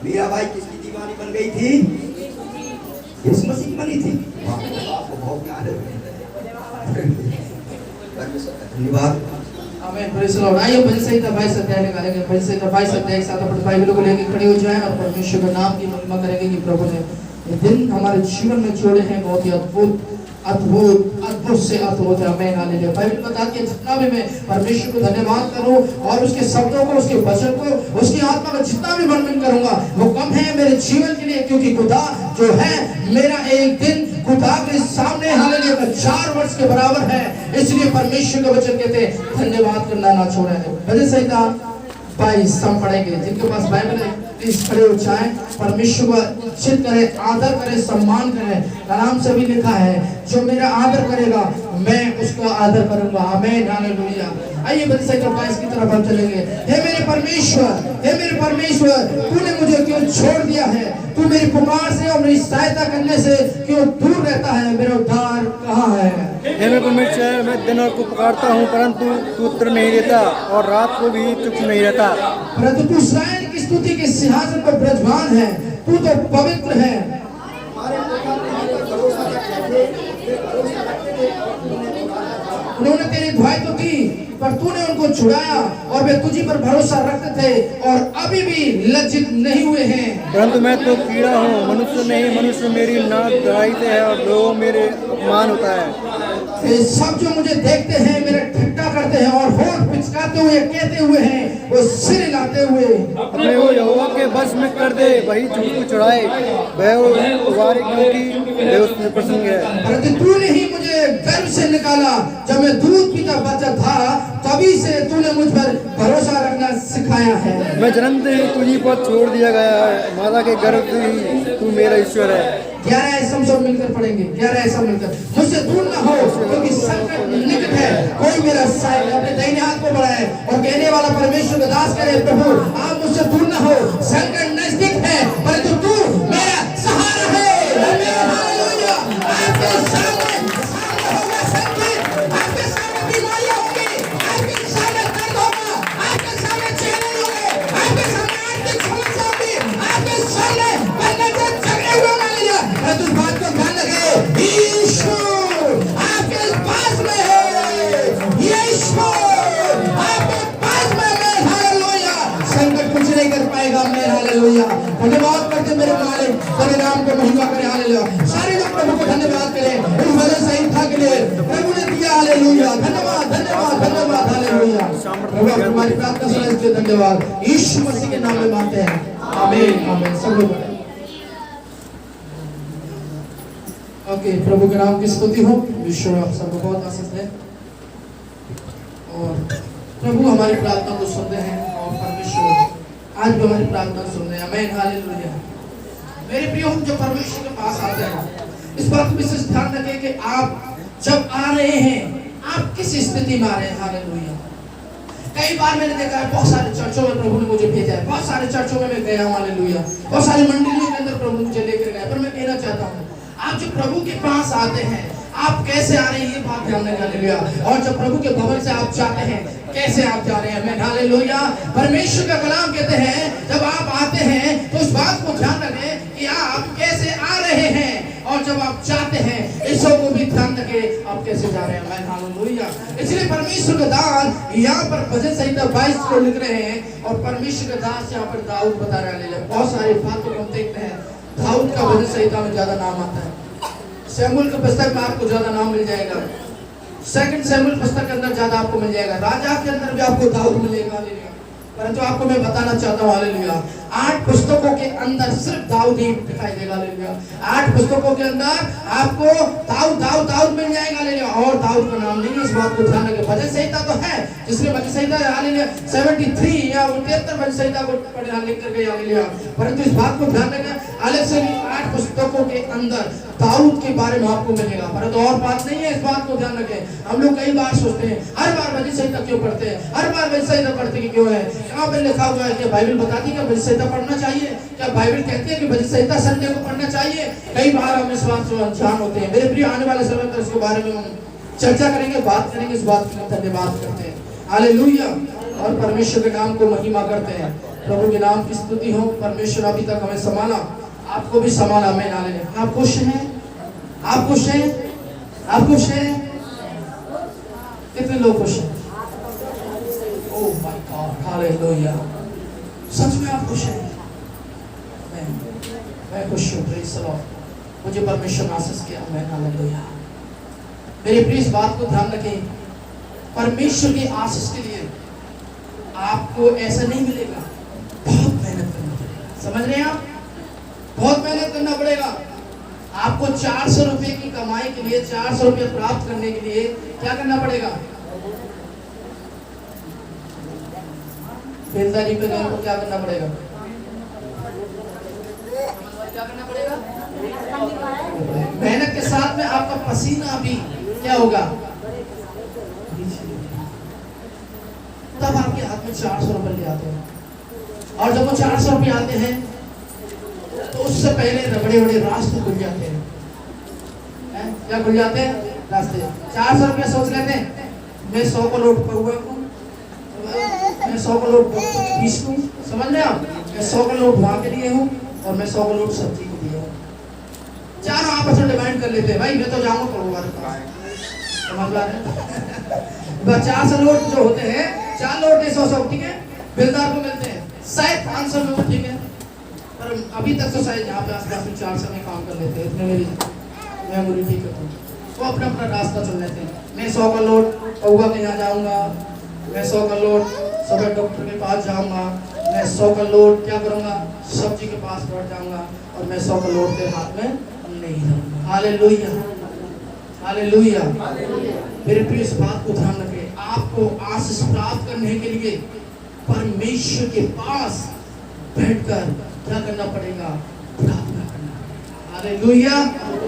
Meera by किसकी दीवानी बन गई थी? यीशु मसीह की बनी थी। आपको बहुत प्यार है। धन्यवाद। आमीन, प्रेज़ द लॉर्ड। आइए भजन संहिता 22 अध्याय निकालेंगे। भजन संहिता 22 अध्याय के साथ अपने बाइबलों को लेकर खड़े हो जाएं और परमेश्वर के नाम की महिमा करेंगे कि प्रभु ने ये दिन हमारे जीवन में जोड़े हैं बहुत ही अद्भुत अद्भुत अद्भुत से अद्भुत है। आमीन, हालेलुया। बाइबल बताती है जितना भी मैं परमेश्वर को धन्यवाद करूं और उसके शब्दों को, उसके वचन को, उसकी आत्मा का जितना भी वर्णन करूंगा वो कम है मेरे जीवन के लिए, क्योंकि खुदा जो है मेरा एक दिन खुदा के सामने हालेलुया 4 वर्ष के बराबर है। इसलिए परमेश्वर का वचन कहते हैं धन्यवाद करना ना छोड़ें। भजन संहिता 22 हम पढ़ेंगे। जिनके पास बाइबल है प्लीज खड़े हो जाएं। परमेश्वर का इज्जत करें, आदर करें, सम्मान करें। आराम से भी लिखा है जो मेरा आदर करेगा मैं उसका आदर करूंगा। आमीन, हालेलुया। आइए भजन संहिता 22 की तरफ हम चलेंगे। हे मेरे परमेश्वर, तूने मुझे क्यों छोड़ दिया है? तू मेरी पुकार से और मेरी सहायता करने से क्यों दूर रहता है? मेरा उद्धार कहाँ है? हे मेरे परमेश्वर, मैं दिन और को पुकारता हूँ परंतु तू उत्तर नहीं देता और रात को भी चुप नहीं रहता। परंतु तू इस्राएल की स्तुति के सिंहासन पर विराजमान है, तू तो पवित्र है। उन्होंने तेरी दुहाई तो की पर तूने उनको छुड़ाया और वे तुझी पर भरोसा रखते थे और अभी भी लज्जित नहीं हुए हैं। परंतु मैं तो कीड़ा हूँ, मनुष्य नहीं। मनुष्य मेरी नाक दबाते हैं और लोग मेरे अपमान होता है। ये सब जो मुझे देखते हैं मेरे ठट्ठा करते हैं और होंठ पिचकाते हुए कहते हुए हैं, वो सिर हिलाते हुए अपने वो यहोवा के वश में कर दे, वही झूठ को चढ़ाए, वह उबारे क्योंकि वह उसमें प्रसन्न है। परंतु तूने ही मुझे गर्भ से निकाला, जब मैं दूध पीता बच्चा था तभी से तूने मुझ पर भरोसा रखना सिखाया है। मैं जन्मते ही तुझी पर छोड़ दिया गया है, माता के गर्भ से ही तू मेरा ईश्वर है। 11 ऐसा सब मिलकर पढ़ेंगे। 11 ऐसा मिलकर मुझसे दूर न हो क्योंकि संकट निकट है, कोई मेरा सहायक अपने दाहिने हाथ को बढ़ाए और कहने वाला परमेश्वर का दास करे, प्रभु आप मुझसे दूर न हो, संकट नजदीक है परंतु तू मेरा सहारा है। हालेलुया। आपके सामने होगा संकट, आपके सामने बीमारियां होंगी, आपके सामने दर्द होगा, आपके सामने चैलेंज होंगे, आपके सामने आर्थिक समस्या होगी, आपके सामने बंधन से झगड़े हुए होंगे। परंतु इस बात को ध्यान रखें, ईश्वर आपके पास में है। ईश्वर आपके पास में है। हालेलुया। संकट कुछ नहीं कर पाएगा। मैं हालेलुया। धन्यवाद करते मेरे मालिक, तेरे नाम को महिमा करें। हालेलुया। सारे लोग प्रभु को धन्यवाद करें इस भजन संहिता के लिए प्रभु ने दिया। हालेलुया। धन्यवाद धन्यवाद धन्यवाद। हालेलुया। प्रभु हमारी प्रार्थना सुने इसके धन्यवाद यीशु मसीह के नाम में मांगते हैं। आमीन आमीन। सब लोग ओके। प्रभु के नाम की स्तुति हो। ईश्वर आप सबको बहुत आशीष दे और प्रभु हमारी प्रार्थना को सुनते हैं और परमेश्वर आज भी हमारी प्रार्थना सुन रहे हैं। आमीन, हालेलुया। मेरे प्रिय, हम जब परमेश्वर के पास आते हैं इस बात को विशेष ध्यान रखें कि आप जब आ रहे हैं आप किस स्थिति में आ रहे हैं। हालेलुया। कई बार मैंने देखा है बहुत सारे चर्चों में प्रभु ने मुझे भेजा है, बहुत सारे चर्चों में मैं गया हूँ। हालेलुया। बहुत सारी मंडलियों के अंदर प्रभु मुझे लेकर गया। पर मैं कहना चाहता हूँ आप जब प्रभु के पास आते हैं आप कैसे आ रहे हैं ये बात ध्यान रखें। हालेलुया। और जब प्रभु के भवन से आप जाते हैं कैसे आप जा रहे हैं। मैं हालेलुया। परमेश्वर का कलाम कहते हैं जब आप आते हैं तो उस बात को ध्यान रखें कि आप कैसे आ रहे हैं और जब आप जाते हैं इस सब को भी ध्यान रखें आप कैसे जा रहे हैं। मैं हालेलुया। इसलिए परमेश्वर का दास यहाँ पर भजन संहिता 22 को लिख रहे हैं और परमेश्वर का दास यहाँ पर दाऊद बता रहे हैं। बहुत सारी बातों को हम देखते हैं। दाऊद का भजन संहिता में ज्यादा नाम आता है। शमूएल के पुस्तक में आपको ज्यादा नाम मिल जाएगा। सेकंड शमूएल पुस्तक के अंदर ज्यादा आपको मिल जाएगा। राजा के अंदर भी आपको दाऊद मिलेगा। हालेलुया। परंतु आपको मैं बताना चाहता हूँ हालेलुया 8 पुस्तकों के अंदर सिर्फ दाऊद ही दिखाई देगा। हालेलुया। 8 पुस्तकों के अंदर आपको दाऊद दाऊद दाऊद मिल जाएगा। हालेलुया। और दाऊद का नाम नहीं। इस बात को ध्यान रखें। भजन संहिता तो है जिसने भजन संहिता हालेलुया 73 या 73 भजन संहिता को पढ़ना लिख कर गए। हालेलुया। परंतु इस बात को ध्यान रखें अलग से 8 पुस्तकों के अंदर दाऊद के बारे में आपको मिलेगा। परंतु और बात नहीं है। इस बात को ध्यान रखें। हम लोग कई बार सोचते हैं हर बार भजन संहिता क्यों पढ़ते हैं, हर बार भजन संहिता पढ़ते कि क्यों है। यहाँ पे लिखा हुआ है कि बाइबल बताती है कि भजन संहिता पढ़ना चाहिए। क्या बाइबल कहती है कि भजन संहिता संडे को पढ़ना चाहिए। कई बार हम इस बात से अनजान होते हैं। मेरे प्रिय, आने वाले समय पर इसके बारे में हम चर्चा करेंगे, बात करेंगे। इस बात के लिए धन्यवाद करते हैं। हालेलुया। और परमेश्वर के नाम को महिमा करते हैं। प्रभु के नाम की स्तुति हो। परमेश्वर अभी तक हमें संभाला, आपको भी संभाला। आमीन हालेलुया। आप खुश हैं? आप खुश हैं? आप खुश हैं? कितने लोग खुश हैं? Oh my God, hallelujah. सच में आप खुश हैं? मैं खुश हूँ। Praise the Lord. मुझे परमेश्वर ने आशीष किया। आमीन हालेलुया। मेरे प्रिय इस बात को ध्यान रखें, परमेश्वर की आशीष के लिए आपको ऐसा नहीं मिलेगा, बहुत मेहनत करना पड़ेगा। समझ रहे हैं आप? बहुत मेहनत करना पड़ेगा आपको। 400 रुपए की कमाई के लिए, 400 रुपए प्राप्त करने के लिए क्या करना पड़ेगा? बेलदारी पे गए तो क्या करना पड़ेगा? क्या करना पड़ेगा? मेहनत के साथ में आपका पसीना भी क्या होगा? तब आपके हाथ में 400 रुपए ले आते हैं। और जब वो 400 रुपए आते हैं तो उससे पहले बड़े बड़े रास्ते खुल जाते हैं। क्या खुल जाते हैं? रास्ते। 400 रुपया सोच लेते हैं, मैं 100 को लोट पहुआ हूँ, मैं 100 को लोट पीस लूँ। समझ रहे आप? मैं 100 को लोट वहाँ के लिए हूँ और मैं 100 को लोट सब्जी के लिए हूँ। चारों आपस में डिवाइड कर लेते हैं। भाई मैं तो जाऊँगा पहुआ के पास। समझ रहे हैं? 400 लोट जो होते हैं, 4 लोट 100, ठीक है, बेलदार को मिलते हैं शायद 500 लोट, ठीक है। पर अभी तक तो शायद यहाँ पे आसपास में 400 में काम कर लेते हैं। इतने मेरी मेमोरी ठीक है, वो अपना अपना रास्ता चुन लेते हैं। मैं 100 का लोट पौवा के यहाँ जाऊँगा, मैं 100 का लोट सुबह डॉक्टर के पास जाऊँगा, मैं 100 का लोट क्या करूँगा? सब्जी के पास बैठ जाऊँगा और मैं 100 का लोट के हाथ में नहीं रहूँगा। Hallelujah, hallelujah. मेरे प्रिय इस बात को ध्यान रखें, आपको आशीष प्राप्त करने के लिए परमेश्वर के पास बैठकर क्या करना पड़ेगा? प्रार्थना करना पड़ेगा। Hallelujah,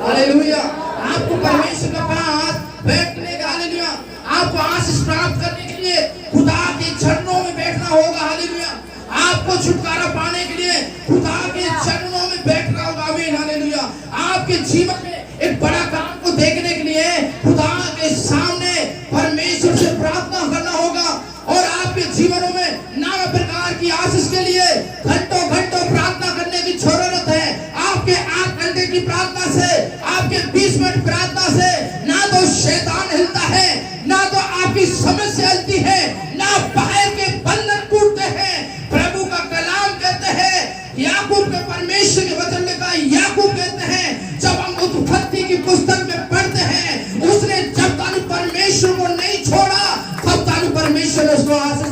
hallelujah. आपको परमेश्वर के पास बैठने का, हालेलुया, आपको आशीष प्राप्त करने के लिए खुदा के चरणों में बैठना होगा। हालेलुया। आपको छुटकारा पाने के लिए खुदा के चरणों में बैठना होगा। आमीन हालेलुया। आपके जीवन में एक बड़ा काम को देखने के लिए खुदा के सामने परमेश्वर से प्रार्थना करना होगा। और आपके जीवनों में नाना प्रकार की आशीष के लिए घंटों घंटों प्रार्थना करने की जरूरत है। आपके 8 घंटे की प्रार्थना से, आपके 20 मिनट प्रार्थना से ना तो शैतान हिलता है, ना तो आपकी समस्या हिलती है, ना बाहर के बंधन टूटते हैं। प्रभु का कलाम कहते हैं, याकूब के परमेश्वर के वचन में कहा, याकूब कहते हैं, जब हम उत्पत्ति की पुस्तक में पढ़ते हैं, उसने जब तक परमेश्वर को नहीं छोड़ा तब तक परमेश्वर ने उसको आशीष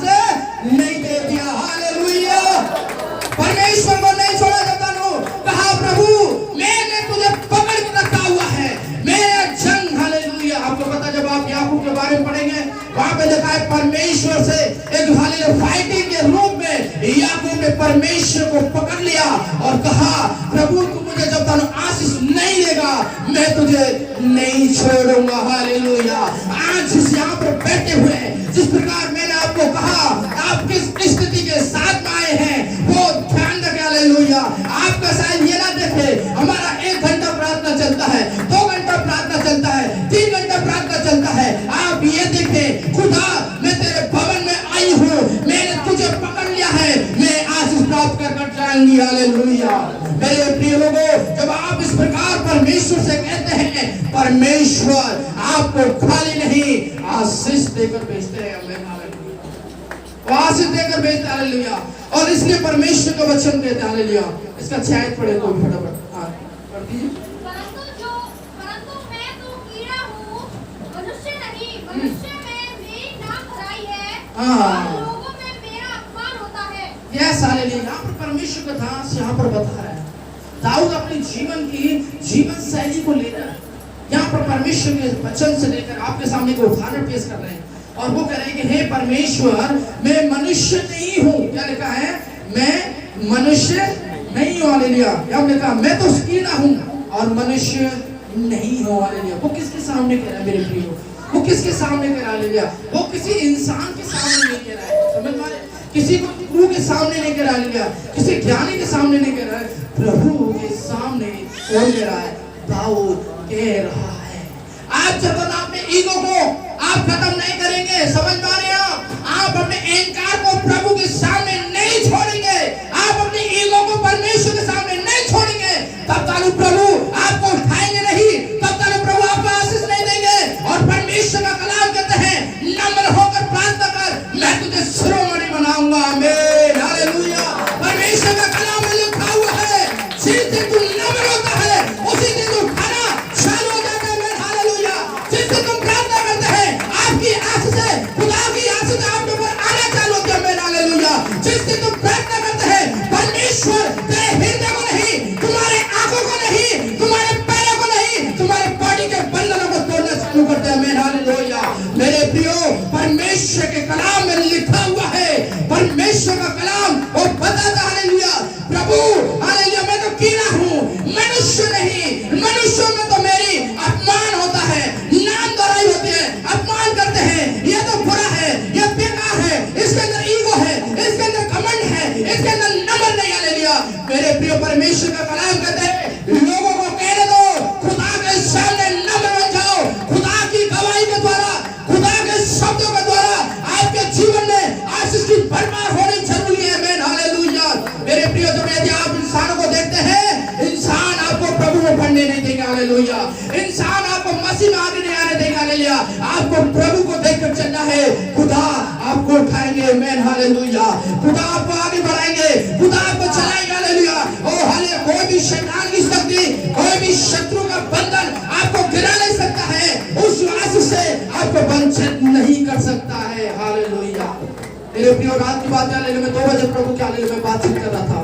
नहीं दे दिया। हालेलुया। परमेश्वर को नहीं छोड़ा जब तक कहा, प्रभु मैंने तुझे पकड़ के रखा हुआ है, मेरा जंग। हालेलुया। आपको पता, जब आप याकूब के बारे में पढ़ेंगे, वहां पे लिखा है परमेश्वर से एक हालेलुया फाइटिंग के रूप में याकूब ने परमेश्वर को पकड़ लिया और कहा, प्रभु तू मुझे जब तक आशीष नहीं देगा मैं तुझे नहीं छोड़ूंगा। हालेलुया। आज जिस यहाँ पर बैठे हुए हैं, जिस प्रकार मैंने आपको कहा, आप किस स्थिति के साथ में आए हैं वो ध्यान रखें। हालेलुया। आपका शायद ये ना देखे हमारा 1 घंटा प्रार्थना चलता है, 2 घंटा प्रार्थना चलता है, 3 घंटा प्रार्थना चलता है। आप ये देखें, खुदा मैं तेरे भवन में आई हूँ, मैंने तुझे पकड़ लिया है, मैं आशीष प्राप्त कर जाऊंगी। हालेलुया। मेरे प्रिय लोगों, जब आप इस प्रकार परमेश्वर से कहते हैं, परमेश्वर आपको खाली नहीं आशीष देकर भेजते हैं। आशीष देकर भेजते हैं। हालेलुया। और इसलिए परमेश्वर का वचन कहते हैं। हालेलुया। इसका 6 आयत पढ़े कोई फटाफट। हाँ पढ़ दीजिए। परंतु मैं तो कीड़ा हूँ, मनुष्य नहीं, मनुष्य में मेरी नाक खराई है, और लोगों में मेरा अपमान होता है। Yes hallelujah. यहाँ पर परमेश्वर का दास यहाँ पर बता रहा है, दाऊद अपने जीवन की जीवन शैली को लेकर यहाँ पर परमेश्वर के वचन से लेकर आपके सामने को उदाहरण पेश कर रहे हैं। और वो कह रहे हैं कि हे परमेश्वर, मैं मनुष्य नहीं हूँ। क्या लिखा है? मैं मनुष्य नहीं हूँ। हालेलुया। यहाँ लिखा मैं तो कीड़ा हूँ और मनुष्य नहीं हूँ। हालेलुया। वो किसके सामने कह रहा है मेरे प्रियो? वो किसके सामने कह रहा है? हालेलुया। वो किसी इंसान के सामने नहीं कह रहा है। समझ में आ रहा है? किसी को गुरु के सामने नहीं कह रहा है। हालेलुया। किसी ज्ञानी के सामने नहीं कह रहा है, प्रभु के सामने कौन कह रहा है? दाऊद कह रहा है। आप जब अपने ईगो को आप खत्म नहीं करेंगे, समझ पा रहे हैं आप आप अपने अहंकार को प्रभु के सामने नहीं छोड़ेंगे, आप अपने ईगो को परमेश्वर के सामने नहीं छोड़ेंगे, तब तक प्रभु आपको उठाएंगे नहीं, तब तक प्रभु आपको आशीष नहीं देंगे। और परमेश्वर का कलाम कहते हैं नम्र होकर प्रार्थना कर, मैं तुझे शिरोमणि बनाऊंगा। आमीन, हालेलुया। परमेश्वर का कलाम में लिखा हुआ है जिस दिन तू नम्र होता है उसी दिन तू खाना चालू हो जाता है। हालेलुया। जिस दिन तुम प्रार्थना करते हैं आपकी आशीष, खुदा की आशीष आपके ऊपर आना चालू होती है। हालेलुया। जिस दिन तुम प्रार्थना करते हैं परमेश्वर तेरे हृदय को नहीं, तुम्हारे आंखों को नहीं, तुम्हारे पैरों को नहीं, तुम्हारे बॉडी के बंधनों को तोड़ना चालू करते हैं। हालेलुया। मेरे प्रियो, परमेश्वर के कलाम में लिखा हुआ है, परमेश्वर का कलाम वो बताता है हालेलुया प्रभु हालेलुया मैं तो कीड़ा हूँ, मनुष्य नहीं, मनुष्यों में तो मेरी अपमान होता है, नाम दोहराई होती है, अपमान करते हैं, ये तो बुरा है, ये बेकार है, इसके अंदर ईगो है, इसके अंदर घमंड है, इसके अंदर नम्र नहीं। हालेलुया। मेरे प्रिय परमेश्वर का कलाम कहते हैं लोगों को कहने दो खुदा के सामने नम्र बन जाओ। खुदा की गवाही के द्वारा, खुदा के शब्दों के द्वारा आपके जीवन में आशीष की भरमार होनी जरूरी है। आमीन, हालेलुया। मेरे प्रिय, जब यदि आप इंसानों को देखते हैं, इंसान आपको प्रभु में बढ़ने नहीं देंगे। हालेलुया। इंसान आपको मसीह में आगे नहीं आने देंगे। हालेलुया। आपको प्रभु को देखकर चलना है, खुदा आपको उठाएंगे। आमीन, हालेलुया। खुदा आपको आगे बढ़ाएंगे, खुदा आपको चलाएंगे। हालेलुया। ओ हालेलुया। कोई भी शैतान की शक्ति, कोई भी शत्रु का बंधन आपको गिरा नहीं सकता है, उस आशीष से आपको वंचित नहीं कर सकता है। हालेलुया। मेरे प्रिय, रात की बात है, मैं 2 बजे प्रभु के हालेलुया में बातचीत कर रहा था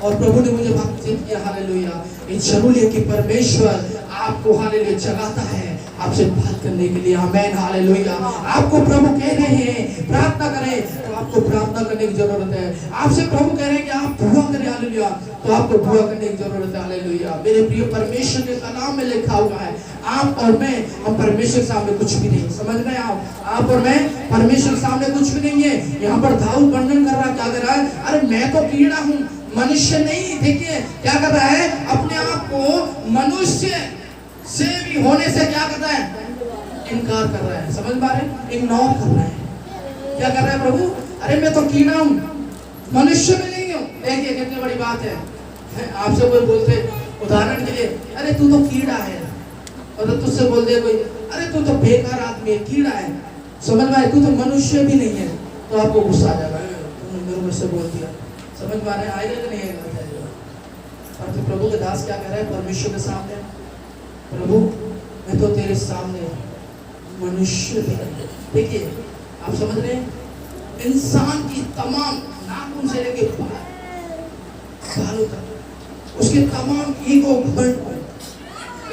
और प्रभु ने मुझे बातचीत किया। हालेलुया। ये जरूरी है कि परमेश्वर आपको हालेलुया जगाता है आपसे बात करने के लिए। आमीन, हालेलुया। आपको प्रभु कह रहे हैं प्रार्थना करें, तो आपको प्रार्थना करने की जरूरत है। आपसे प्रभु कह रहे हैं कि आप दुआ करें, हालेलुया, तो आपको दुआ करने की जरूरत है। हालेलुया। मेरे प्रिय, परमेश्वर के कलाम में लिखा हुआ है आप और मैं, हम परमेश्वर के सामने कुछ भी नहीं। समझ में आप और मैं परमेश्वर के सामने कुछ भी नहीं है। यहाँ पर दाऊद वर्णन कर रहा, क्या कर रहा है, अरे मैं तो कीड़ा हूँ, मनुष्य नहीं। देखिए क्या कर रहा है, अपने आप को मनुष्य से भी होने से क्या कर रहा है, इनकार कर रहा है। समझ पा रहे, इग्नोर कर रहा है। क्या कर रहा है प्रभु, अरे मैं तो कीड़ा हूँ, मनुष्य में नहीं हूँ। देखिए कितनी बड़ी बात है। आपसे कोई बोलते उदाहरण के लिए, अरे तू तो कीड़ा है, और तुझसे बोल दे कोई, अरे तू तो बेकार आदमी है, कीड़ा है, समझ में आए, तू तो मनुष्य भी नहीं है, तो आपको गुस्सा आ जाएगा, तुमने मेरे से बोल दिया। समझ में आ रहे, आएगा कि नहीं आएगा? और तो प्रभु के दास क्या कह रहे हैं परमेश्वर के सामने, प्रभु मैं तो तेरे सामने मनुष्य भी नहीं। देखिए आप समझ रहे हैं, इंसान की तमाम नाखून से लेके बालों तक उसके तमाम ईगो, घमंड,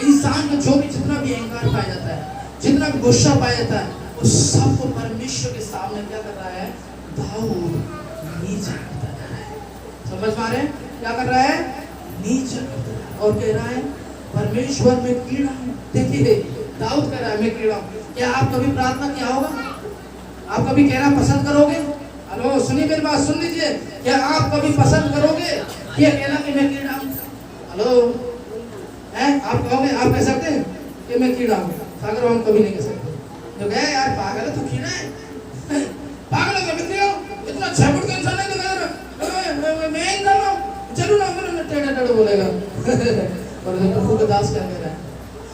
इंसान का जो भी जितना भी अहंकार पाया जाता है, जितना भी गुस्सा पाया जाता है, उस सबको परमेश्वर के सामने क्या कर रहा है, दाऊद नीचे करता जा रहा है। समझ पा रहे हैं क्या कर रहा है, नीचे करता जा रहा है और कह रहा है परमेश्वर में कीड़ा हूं। देखिए दाऊद कह रहा है मैं कीड़ा हूं। क्या आप कभी प्रार्थना किया होगा? आप कभी कहना पसंद करोगे? हेलो सुनिए मेरी बात, सुन लीजिए, क्या आप कभी पसंद करोगे ये कहना कि मैं कीड़ा हूं? हेलो हैं, आप कहोगे, आप कह सकते हैं कि मैं कीड़ा हूं? सागर हम कभी नहीं कह सकते। जो कहे यार पागल है, तू कीड़ा है, पागल है, मैं कीड़ा हूं, इतना छपट का इंसान है, तो मैं इन कर रहा हूं, चलो ना, मेरे टेढ़ा टेढ़ा बोलेगा। और प्रभु के दास क्या कह रहा है,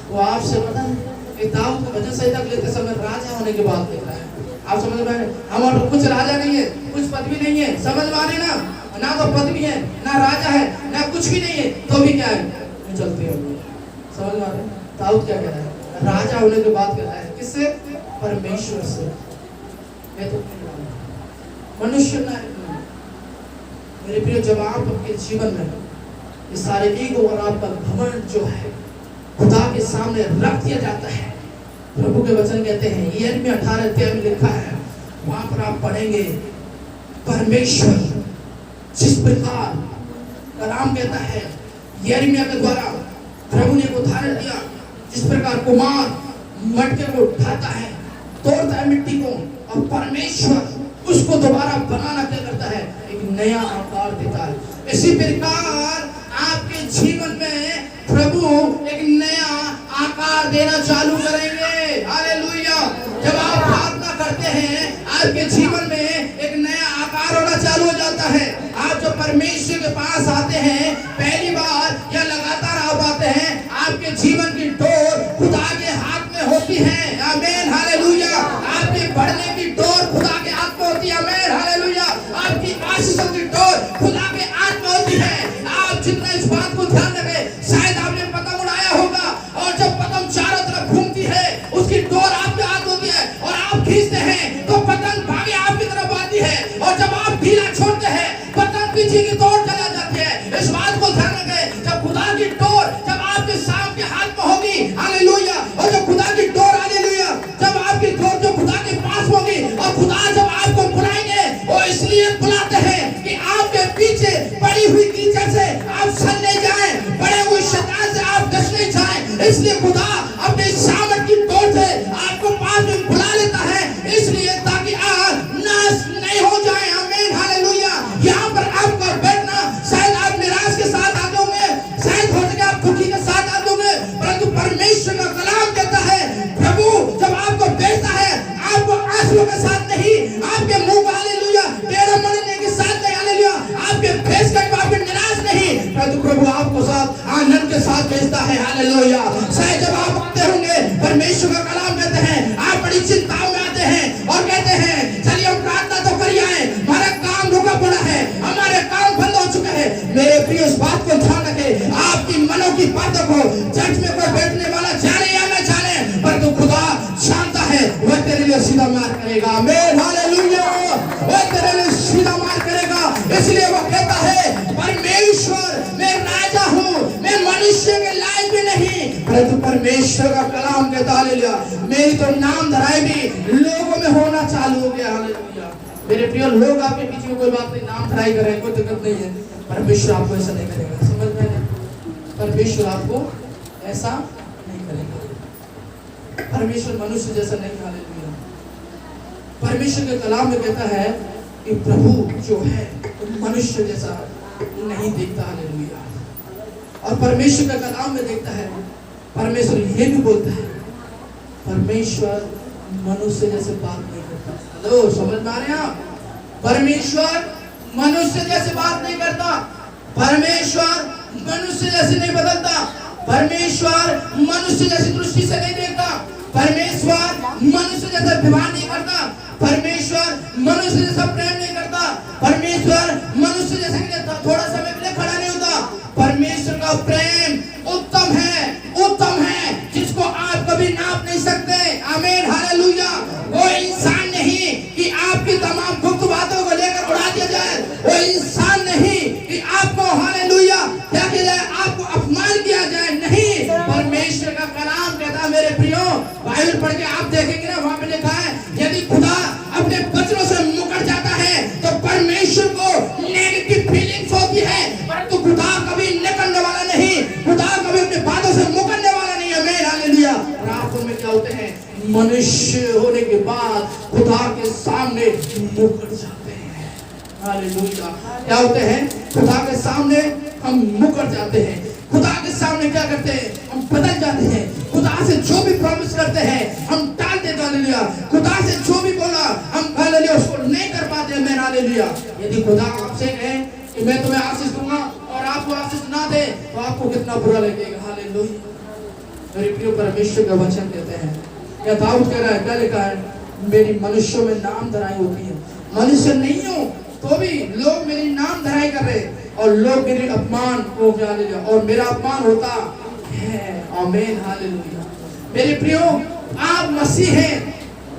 वो आपसे पता है कि दाऊद को भजन संहिता लेते समय राजा होने की बात लिख रहा है। आप समझ में, हमारे कुछ राजा नहीं है, कुछ पदवी नहीं है, समझ में आ रही ना, ना तो पदवी है, ना राजा है, ना कुछ भी नहीं है, तो भी क्या है, चलते हो। समझ में आ रहे? दाऊद क्या कह रहा है, राजा होने के बाद कह रहा है किससे, परमेश्वर से, मैं तो मनुष्य ना। मेरे प्रिय, जब आप आपके जीवन में ये सारे ईगो और आपका घमंड जो है खुदा के सामने रख दिया जाता है, प्रभु के वचन कहते हैं, यिर्मयाह 18 में लिखा है, वहां पर आप पढ़ेंगे परमेश्वर जिस प्रकार कलाम कहता है, यिर्मयाह के द्वारा प्रभु ने एक उदाहरण दिया, जिस प्रकार कुम्हार मटके को उठाता है, तोड़ता है मिट्टी को, और परमेश्वर उसको दोबारा बनाना क्या करता है, एक नया आकार देता है। इसी प्रकार आपके जीवन में प्रभु एक नया आकार देना चालू करेंगे। हालेलुया। जब आप प्रार्थना करते हैं, आपके जीवन में परमेश्वर के पास आते हैं पहली बार या लगातार आप आते हैं, आपके जीवन की डोर खुदा के हाथ में होती है। आमीन हालेलुया। आपके बढ़ने की डोर खुदा के हाथ में होती है। आमीन हालेलुया। आपकी आशीषों की डोर खुदा के हाथ में होती है। आप जितना इस बात को ध्यान रखें, शायद आपने पतंग उड़ाया होगा और जब पतंग चारों तरफ घूमती है उसकी डोर आपके हाथ होती है और आप खींचते हैं तो पतंग भागे आपकी तरफ आती है, और जब आप ढीला छोड़ते हैं पतंग पीछे की ओर चला जाती है। इस बात को ध्यान रखें, जब खुदा की डोर जब आपके सांप के हाथ में होगी, हालेलुया, और जब खुदा की डोर, हालेलुया, जब आपकी डोर जो खुदा के पास होगी और खुदा जब आपको बुलाएंगे, वो इसलिए बुलाते हैं कि आपके पीछे पड़ी हुई कीचड़ से आप सन नहीं जाए, पड़े हुए शैतान से आप डस नहीं जाए। इसलिए खुदा अपने सामर्थ की डोर से आपको पास में बुला लेता है, इसलिए ताकि आप नाश नहीं हो जाए। आमीन हालेलुया। यहाँ पर आपका बैठना, शायद आप निराश के साथ आते होंगे, शायद हो सके आप दुखी के साथ आते होंगे, परंतु परमेश्वर का कलाम कहता है, प्रभु जब आपको भेजता है, आपको आंसुओं के साथ नहीं, आपके मुंह पर हालेलुया टेढ़ा मरने के साथ नहीं, हालेलुया, आपके फेस कट पर आपके निराश नहीं, परंतु प्रभु आपको साथ आनंद के साथ भेजता है। हालेलुया। शायद जब आप आते होंगे, परमेश्वर का कलाम कहते हैं, आप बड़ी चिंताओं में आते हैं और कहते हैं चलिए हम प्रार्थना तो करिए, हमारा काम रुका पड़ा है, हमारे काम बंद हो चुके हैं। मेरे प्रिय इस बात को ध्यान रखें, आपकी मनों की बातों को चर्च में कोई बैठने वाला जाने या न जाने, परंतु खुदा जानता है, वह तेरे लिए सीधा मार करेगा। आमीन हालेलुया। वह तेरे लिए सीधा मार करेगा। इसलिए वो कहता है, परमेश्वर मैं राजा हूँ, मैं मनुष्य के लायक भी नहीं, परंतु परमेश्वर का कलाम कहता है, हालेलुया, मेरी तो नाम धराई भी लोगों में होना चालू हो गया। हालेलुया। मेरे प्रिय लोग आपके पीछे में कोई बात नहीं, नाम धराई करें, कोई दिक्कत नहीं है, परमेश्वर आपको ऐसा नहीं करेगा। समझ में आया? परमेश्वर आपको ऐसा नहीं करेगा। परमेश्वर मनुष्य जैसा नहीं। हालेलुया। परमेश्वर के कलाम में कहता है कि प्रभु जो है मनुष्य जैसा नहीं देखता। हालेलुया। और परमेश्वर का कलाम में देखता है, परमेश्वर ये भी बोलता है, परमेश्वर मनुष्य जैसे बात नहीं करता। हेलो, समझ में आ रहे हैं आप? परमेश्वर मनुष्य जैसे बात नहीं करता, परमेश्वर मनुष्य जैसे नहीं बदलता, परमेश्वर मनुष्य जैसी दृष्टि से नहीं देखता, परमेश्वर मनुष्य जैसा विवाह नहीं करता, परमेश्वर मनुष्य जैसा प्रेम नहीं करता, परमेश्वर मनुष्य जैसे थोड़ा समय के लिए खड़ा नहीं होता। परमेश्वर का प्रेम उत्तम है, जिसको आप कभी नाप नहीं सकते। आमीन हालेलुया। वो इंसान नहीं कि आपकी तमाम गुप्त बातों को लेकर उड़ा दिया जाए, वो इंसान नहीं कि आपको हालेलुया क्या किया जाए, आपको अपमान किया जाए, नहीं। परमेश्वर का कलाम कहता है, मेरे प्रियो, बाइबल पढ़ के आप देखेंगे ना, वहां पे लिखा है, यदि खुदा अपने बच्चों से मुकर जाता है तो परमेश्वर को नेगेटिव फीलिंग्स होती है, परंतु खुदा कभी निकलने वाला नहीं, खुदा कभी अपने बातों से मुकरने वाला नहीं है। आमीन हालेलुया। और आप में क्या होते हैं, मनुष्य होने के बाद खुदा के सामने मुकर जाते हैं। हालेलुया। क्या होते हैं, खुदा के सामने हम मुकर जाते हैं, खुदा के सामने क्या करते हैं, हम बदल जाते हैं, खुदा से जो भी प्रॉमिस करते हैं हम टाल देते हैं। हालेलुया। खुदा से जो भी बोला हम हालेलुया उसको नहीं कर पाते। मैं हालेलुया। यदि खुदा आपसे कहे कि मैं तुम्हें आशीष दूंगा और आपको आशीष ना दे तो आपको कितना बुरा लगेगा। हालेलुया। मेरे प्रिय परमेश्वर का वचन कहते हैं, या दाऊद कह रहा है, क्या लिखा है, मेरी मनुष्यों में नाम धराई होती है, मनुष्य नहीं हूं तो भी लोग मेरी नाम धराई कर रहे और लोग मेरे अपमान को हालेलुया, और मेरा अपमान होता है। आमीन हालेलुया। मेरे प्रियो, आप मसीह हैं,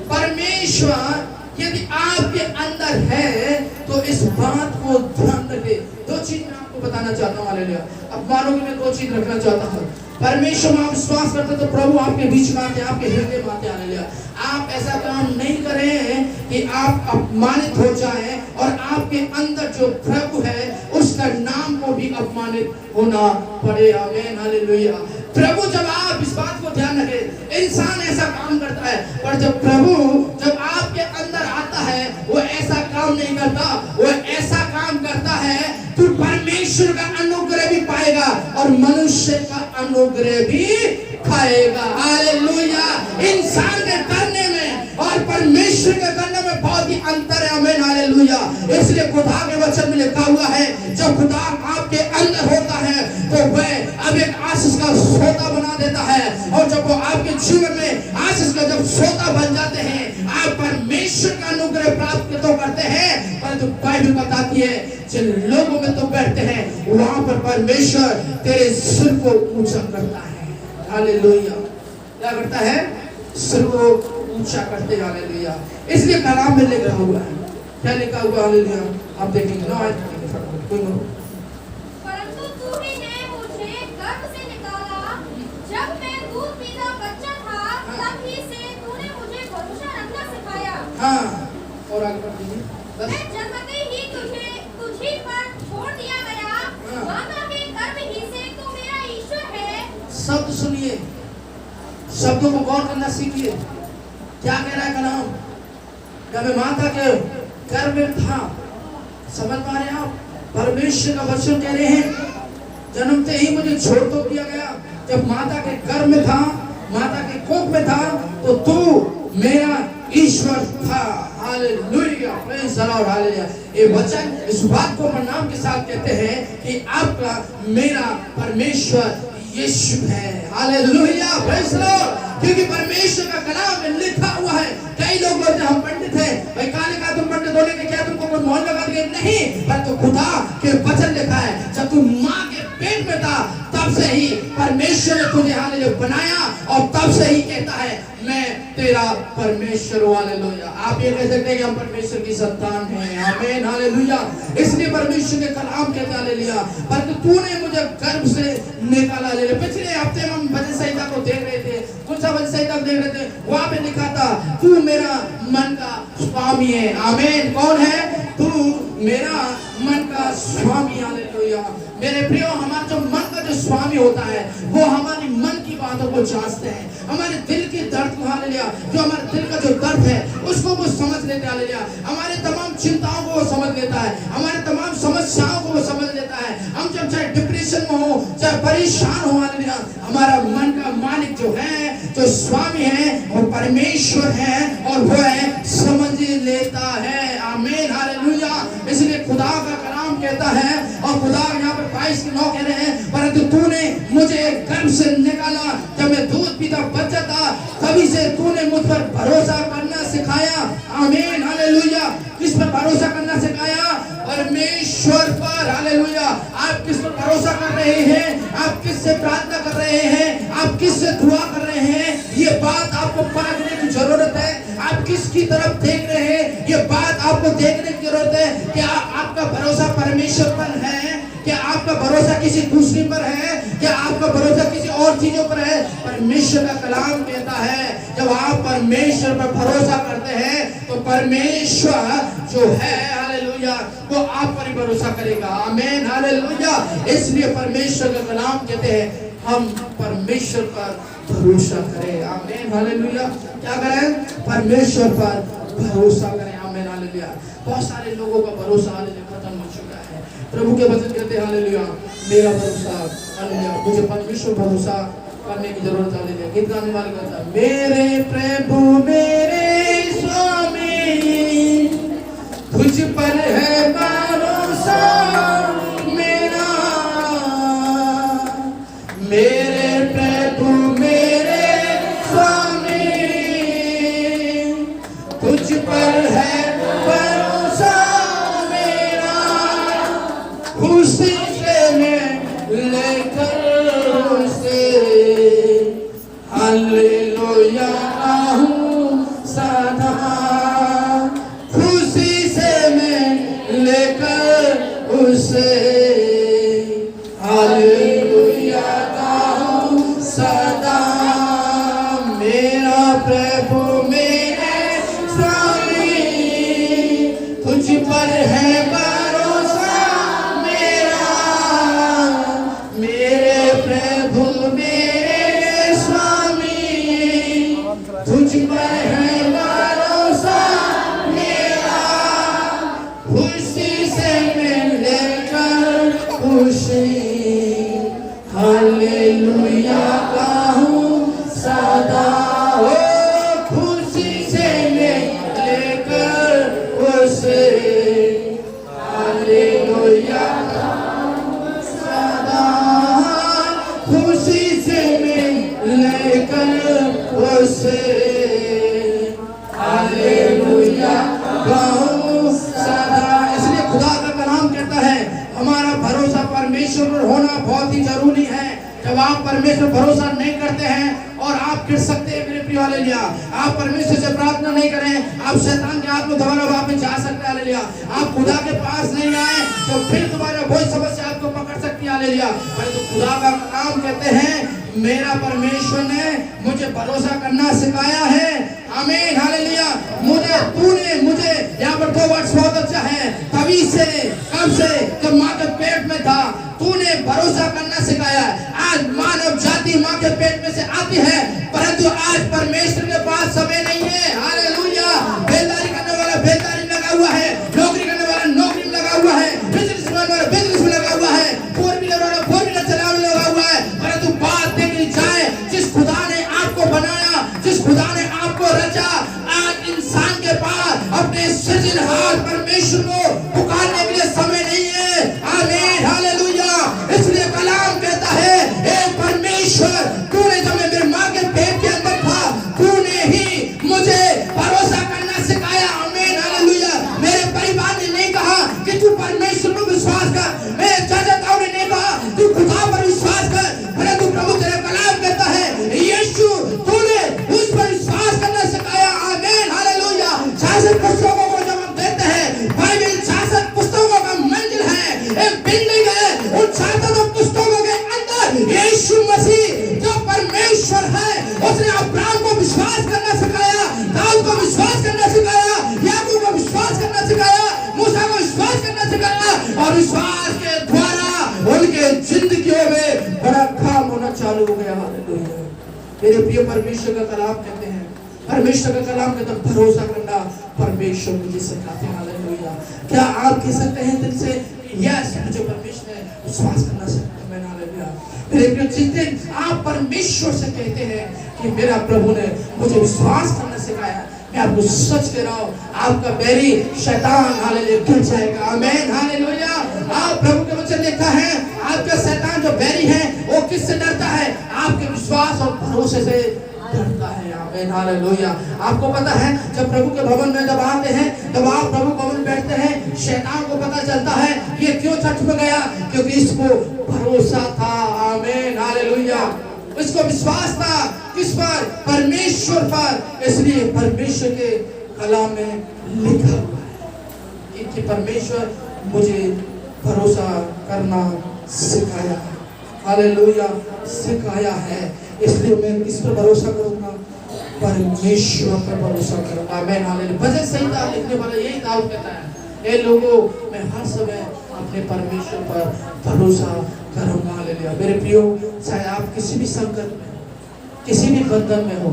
परमेश्वर यदि आपके अंदर है तो इस बात को ध्यान रखें। दो चीज मैं आपको बताना चाहता हूँ। हालेलुया। अपमानों की मैं दो चीज रखना चाहता हूँ। परमेश्वर में आप विश्वास करते तो प्रभु आपके बीच में आते, आपके हृदय में आते। हालेलुया। आप ऐसा काम नहीं करें कि आप अपमानित हो जाएं और आपके अंदर जो प्रभु है उसका नाम को भी अपमानित होना पड़े। आमीन हालेलुया। प्रभु, जब आप इस बात को ध्यान रखें, इंसान ऐसा काम करता है, पर जब प्रभु जब आपके अंदर आता है वो ऐसा काम नहीं करता, वो ऐसा काम करता है तू परमेश्वर का अनुग्रह भी पाएगा और मनुष्य का अनुग्रह भी खाएगा। हालेलुया। इंसान के करने में और परमेश्वर के करने में बहुत ही अंतर है। आमीन हालेलुया। इसलिए खुदा के वचन में लिखा हुआ है, जब खुदा आपके अंदर होता है तो वह अब एक आशीष का सोता बना देता है, और जब वो आपके जीवन में आशीष का जब सोता बन जाते हैं, आप परमेश्वर का अनुग्रह प्राप्त तो करते हैं, परंतु बाइबल बताती है जिन लोगों में तो बैठते हैं वहां पर परमेश्वर तेरे सिर को ऊंचा करता है। हालेलुया। क्या करता है? सिर को ऊंचा करते हैं। हालेलुया। इसलिए कलाम में लिखा हुआ है, क्या लिखा हुआ? हालेलुया। आप देखेंगे ना, परंतु तू ही ने मुझे गर्भ से निकाला, जब मैं दूध पीता बच्चा था, तब ही से तूने मुझे भरोसा रखना सिखाया। हाँ, और आगे बढ़ दीजिए। मैं जन्मते ही तुझी पर छोड़ दिया गया, माता के गर्भ ही से तू मेरा ईश्वर है। शब्द सुनिए, शब्दों को गौर करना सीखिए। क्या कह रहा है कलाम? जब मैं माता के गर्भ में था, समझ पा रहे हैं आप? परमेश्वर का वचन कह रहे हैं, जन्मते ही मुझे छोड़ तो दिया गया, जब माता के गर्भ में था, माता के कोख में था, तो तू मेरा ईश्वर था। Hallelujah, praise the Lord, hallelujah. ये वचन इस बात को प्रणाम के साथ कहते हैं कि आपका मेरा परमेश्वर यीशु है। Hallelujah, praise the Lord. क्योंकि परमेश्वर का कलाम में लिखा हुआ है। कई लोग बोलते हैं हम पंडित हैं, भाई काले का तुम पंडित होने के क्या तुमको कोई मोहर लगा दिया? नहीं, पर तो खुदा के वचन लिखा है, जब तू माँ के पेट में था तब से ही परमेश्वर ने तुझे हालेलुया बनाया, और तब से ही कहता है मैं तेरा परमेश्वर हूं। हालेलुया। आप ये कह सकते हैं कि हम परमेश्वर की संतान हैं। आमीन हालेलुया। इसलिए परमेश्वर के कलाम कहते हैं हालेलुया, पर तूने मुझे गर्भ से निकाला। हालेलुया। पिछले हफ्ते हम भजन संहिता को देख रहे थे, कौन सा भजन संहिता देख रहे थे? वहां पे लिखा था तू मेरा मन का स्वामी है। आमीन। कौन है? तू मेरा मन का स्वामी। हालेलुया। मेरे प्रियो, हमारा जो मन का जो स्वामी होता है वो हमारी मन की बातों को जांचते हैं, हमारे दिल की दर्द को, हालेलुया, जो हमारे दिल का जो दर्द है उसको वो समझ लेता है। हालेलुया। हमारे तमाम चिंताओं को वो समझ लेता है, हमारे तमाम समस्याओं को वो समझ लेता है। हम जब चाहे डिप्रेशन में हो, चाहे परेशान हो, हालेलुया, हमारा मन का मालिक जो है, जो स्वामी है, वो परमेश्वर है, और वो है समझ लेता है। आमीन हालेलुया। इसलिए खुदा का कलाम कहता है, और खुदा यहाँ पे 22:9 कह रहे हैं, परंतु तूने मुझे गर्भ से निकाला, जब मैं दूध पीता बच्चा था, तभी से तूने मुझ पर भरोसा करना सिखाया। आमीन हालेलुया। किस पर भरोसा करना सिखाया? परमेश्वर पर। हालेलुया। आप किस पर भरोसा कर रहे हैं? आप किससे प्रार्थना कर रहे हैं? आप किससे दुआ कर रहे हैं? ये बात आपको परखने की जरूरत है। आप किसकी तरफ देख रहे हैं? ये बात आपको देखने की जरूरत है। क्या आपका भरोसा परमेश्वर पर है? क्या आपका भरोसा किसी दूसरे पर है? क्या आपका भरोसा किसी और चीजों पर है? परमेश्वर का कलाम कहता है, जब आप परमेश्वर पर भरोसा करते हैं तो परमेश्वर जो है, हालेलुया, वो आप पर ही भरोसा करेगा। आमीन हालेलुया। इसलिए परमेश्वर का कलाम कहते हैं हम परमेश्वर पर भरोसा करें। आमीन हालेलुया। क्या करें? परमेश्वर पर भरोसा करें। आमीन हालेलुया। बहुत सारे लोगों का भरोसा हालेलुया खत्म हो चुका है। प्रभु के वचन कहते हैं हालेलुया, मेरा भरोसा, हालेलुया, मुझे परमेश्वर भरोसा करने की जरूरत है। हालेलुया। गीत गाने वाले कहता है, मेरे प्रभु मेरे स्वामी, तुझ पर है भरोसा मेरा। मेरे प्रभु मेरे स्वामी, तुझ पर है भरोसा मेरा। खुशी से मैं लेकर उसे हालेलुया आहूं सदा। खुशी से मैं लेकर उसे हालेलुया आहूं सदा। मेरा प्रभु मेरे स्वामी, तुझ पर है भरोसा मेरा। मेरे प्रभु मेरे स्वामी, तुझ पर है भरोसा मेरा। खुशी से मैं लेकर खुशी हालेलुया कहूं सदा। ओ खुशी से से हालेलुया गाऊं सदा। इसलिए खुदा का कलाम कहता है हमारा भरोसा परमेश्वर पर होना बहुत ही जरूरी है। जब आप परमेश्वर भरोसा नहीं करते हैं और आप गिर सकते हैं मेरे प्रिय हालेलुया। आप परमेश्वर से प्रार्थना नहीं करें, आप शैतान के हाथ में दोबारा वापस जा सकते हैं हालेलुया। आप खुदा के पास नहीं आए तो फिर दोबारा वही समस्या आपको पकड़ सकती है हालेलुया। परंतु खुदा का कलाम कहते हैं मेरा परमेश्वर ने मुझे भरोसा करना सिखाया है। आमीन हालेलुया। तूने मुझे यहाँ पर 2 वर्ड्स बहुत अच्छा है। तभी से कब से जब माँ के पेट में था तूने भरोसा करना सिखाया है। आज मानव जाति माँ के पेट में से आती है परंतु आज परमेश्वर के पास समय नहीं है। हालेलुया। बेलदारी करने वाला बेलदारी लगा हुआ है, नौकरी करने वाला नौकरी में लगा हुआ है, बिजनेस वाला बिजनेस में लगा हुआ है, फोर व्हीलर वाला फोर व्हीलर चलाने लगा हुआ है। परंतु बात देखनी जाए जिस खुदा ने आपको बनाया, जिस खुदा ने आपको रचा, आज इंसान के पास अपने सृजनहार परमेश्वर को पुकारने के लिए समय नहीं है। आमीन हालेलुया। इसलिए कलाम कहता है हे परमेश्वर तूने जब मैं मेरी माँ के पेट के अंदर था तूने ही मुझे भरोसा करना सिखाया। आमीन हालेलुया। मेरे परिवार ने नहीं कहा कि तू परमेश्वर पर विश्वास कर, मेरे चाचा ताऊ ने नहीं कहा तू खुदा पर विश्वास कर, परंतु प्रभु तेरा कलाम कहता है यीशु तूने उस पर विश्वास करना सिखाया। आमीन हालेलुया। 66 पुस्तकों को जब हम देते हैं बाइबल 66 पुस्तकों का मंजिल है, एक बिल्डिंग है। उन 66 पुस्तकों के अंदर यीशु मसीह जो परमेश्वर है उसने अब्राहम को विश्वास करना सिखाया, दाऊद को विश्वास करना सिखाया, याकूब को विश्वास करना सिखाया, मूसा को विश्वास करना सिखाया और विश्वास के द्वारा उनके जिंदगियों में बड़ा काम होना चालू हो गया। हालेलुया। मेरे प्रिय परमेश्वर का कलाम कहते हैं, परमेश्वर का कलाम कहता है भरोसा करना परमेश्वर मुझे सिखाते हैं। हालेलुया। क्या आप कह सकते हैं दिल से यस मुझे परमेश्वर ने विश्वास करना सिखाया। मैंने हालेलुया। मेरे प्रिय जिस दिन आप परमेश्वर से कहते हैं कि मेरा प्रभु ने मुझे विश्वास करना सिखाया, मैं आपको सच कह रहा हूँ आपका बैरी शैतान हालेलुया गिर जाएगा। आमीन हालेलुया। आप प्रभु के वचन लिखा है आपका शैतान जो बैरी है वो किससे डरता है? आपके विश्वास और भरोसे से डरता है। आमीन हालेलुया। आपको पता है जब प्रभु के भवन में जब आते हैं जब आप प्रभु भवन में बैठते हैं शैतान को पता चलता है ये क्यों चर्च में गया, क्योंकि इसको भरोसा था। आमीन हालेलुया। इसको विश्वास था किस पर? परमेश्वर पर। इसलिए परमेश्वर के कलाम में लिखा हुआ है कि परमेश्वर मुझे भरोसा करना सिखाया। हालेलुया। सिखाया है। इसलिए मैं किस पर भरोसा करूंगा? परमेश्वर पर भरोसा करूंगा। मैं हालेलुया। भजन संहिता लिखने वाला यही दाऊद कहता है ए लोगों मैं हर समय अपने परमेश्वर पर भरोसा करूंगा। हालेलुया। मेरे प्रियो चाहे आप किसी भी संकट में, किसी भी बंधन में हो,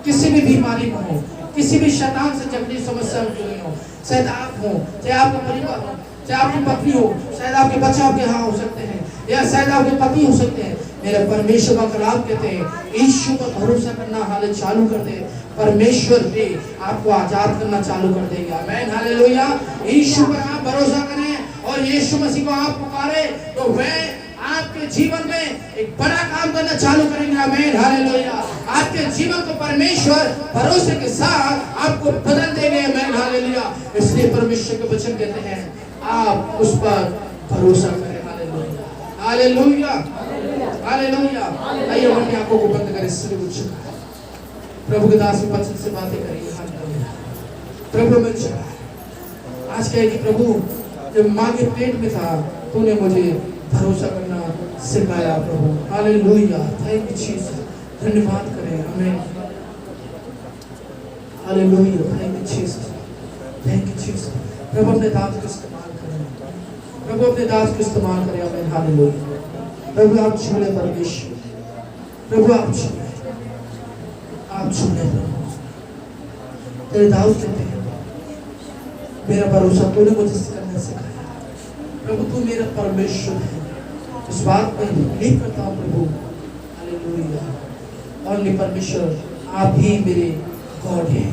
किसी भी बीमारी में हो, किसी भी शैतान से जबरी समस्या में जुड़ी हो, चाहे आप हो, चाहे आपका परिवार हो, चाहे आपकी पत्नी हो, शायद आपके बच्चे आपके यहाँ हो सकते हैं या शायद आपके पति हो सकते हैं। मेरे परमेश्वर का कलाम कहते हैं यीशु पर भरोसा करना हाले चालू कर दे, परमेश्वर भी आपको आजाद करना चालू कर देगा। आमीन हालेलुया। यीशु पर आप भरोसा करें और यीशु मसीह को आप पुकारे तो वह आपके जीवन में एक बड़ा काम करना चालू करेंगे। आमीन हालेलुया। आपके जीवन को परमेश्वर भरोसे के साथ आपको बदल देंगे। आमीन हालेलुया। इसलिए परमेश्वर के वचन कहते हैं आप उस पर भरोसा करें। Hallelujah hallelujah. आइए अपनी आंखों को बंद करें, सिर उठ चुका है, प्रभु के दास वचन से बातें करिए। हालेलुया। प्रभु मिल चुका है। आज कहे कि प्रभु जब माँ के पेट में था तूने मुझे भरोसा करना सिखाया। प्रभु हालेलुया। Thank you Jesus. धन्यवाद करें हमें। Hallelujah. Thank you Jesus. Thank you Jesus. प्रभु अपने दास को इस्तेमाल करें, प्रभु अपने दास को इस्तेमाल करें। आमीन हालेलुया। प्रभु आप छूले परमेश्वर, प्रभु आप छूले, आप छूले। प्रभु तेरे दाऊद कहते हैं मेरा भरोसा तूने मुझे करना सिखाया। प्रभु तू मेरा परमेश्वर है। इस बात में बिलीव करता हूँ प्रभु। हालेलुया। ओनली परमेश्वर आप ही मेरे गॉड हैं।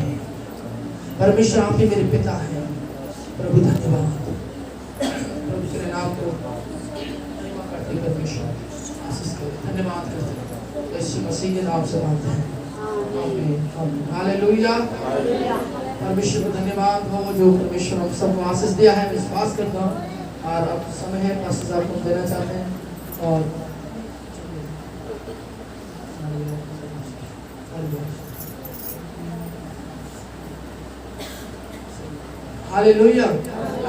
परमेश्वर आप ही मेरे पिता हैं। प्रभु धन्यवाद। प्रभु तेरे नाम को परमेश्वर आशीष करें। धन्यवाद करते हैं यीशु मसीह के नाम से मांगते हैं। हालेलुया। परमेश्वर को धन्यवाद हो जो परमेश्वर हम सबको आशीष दिया है, विश्वास करता हूँ। और अब समय है, पास्टर साहब को देना चाहते हैं। और हालेलुया।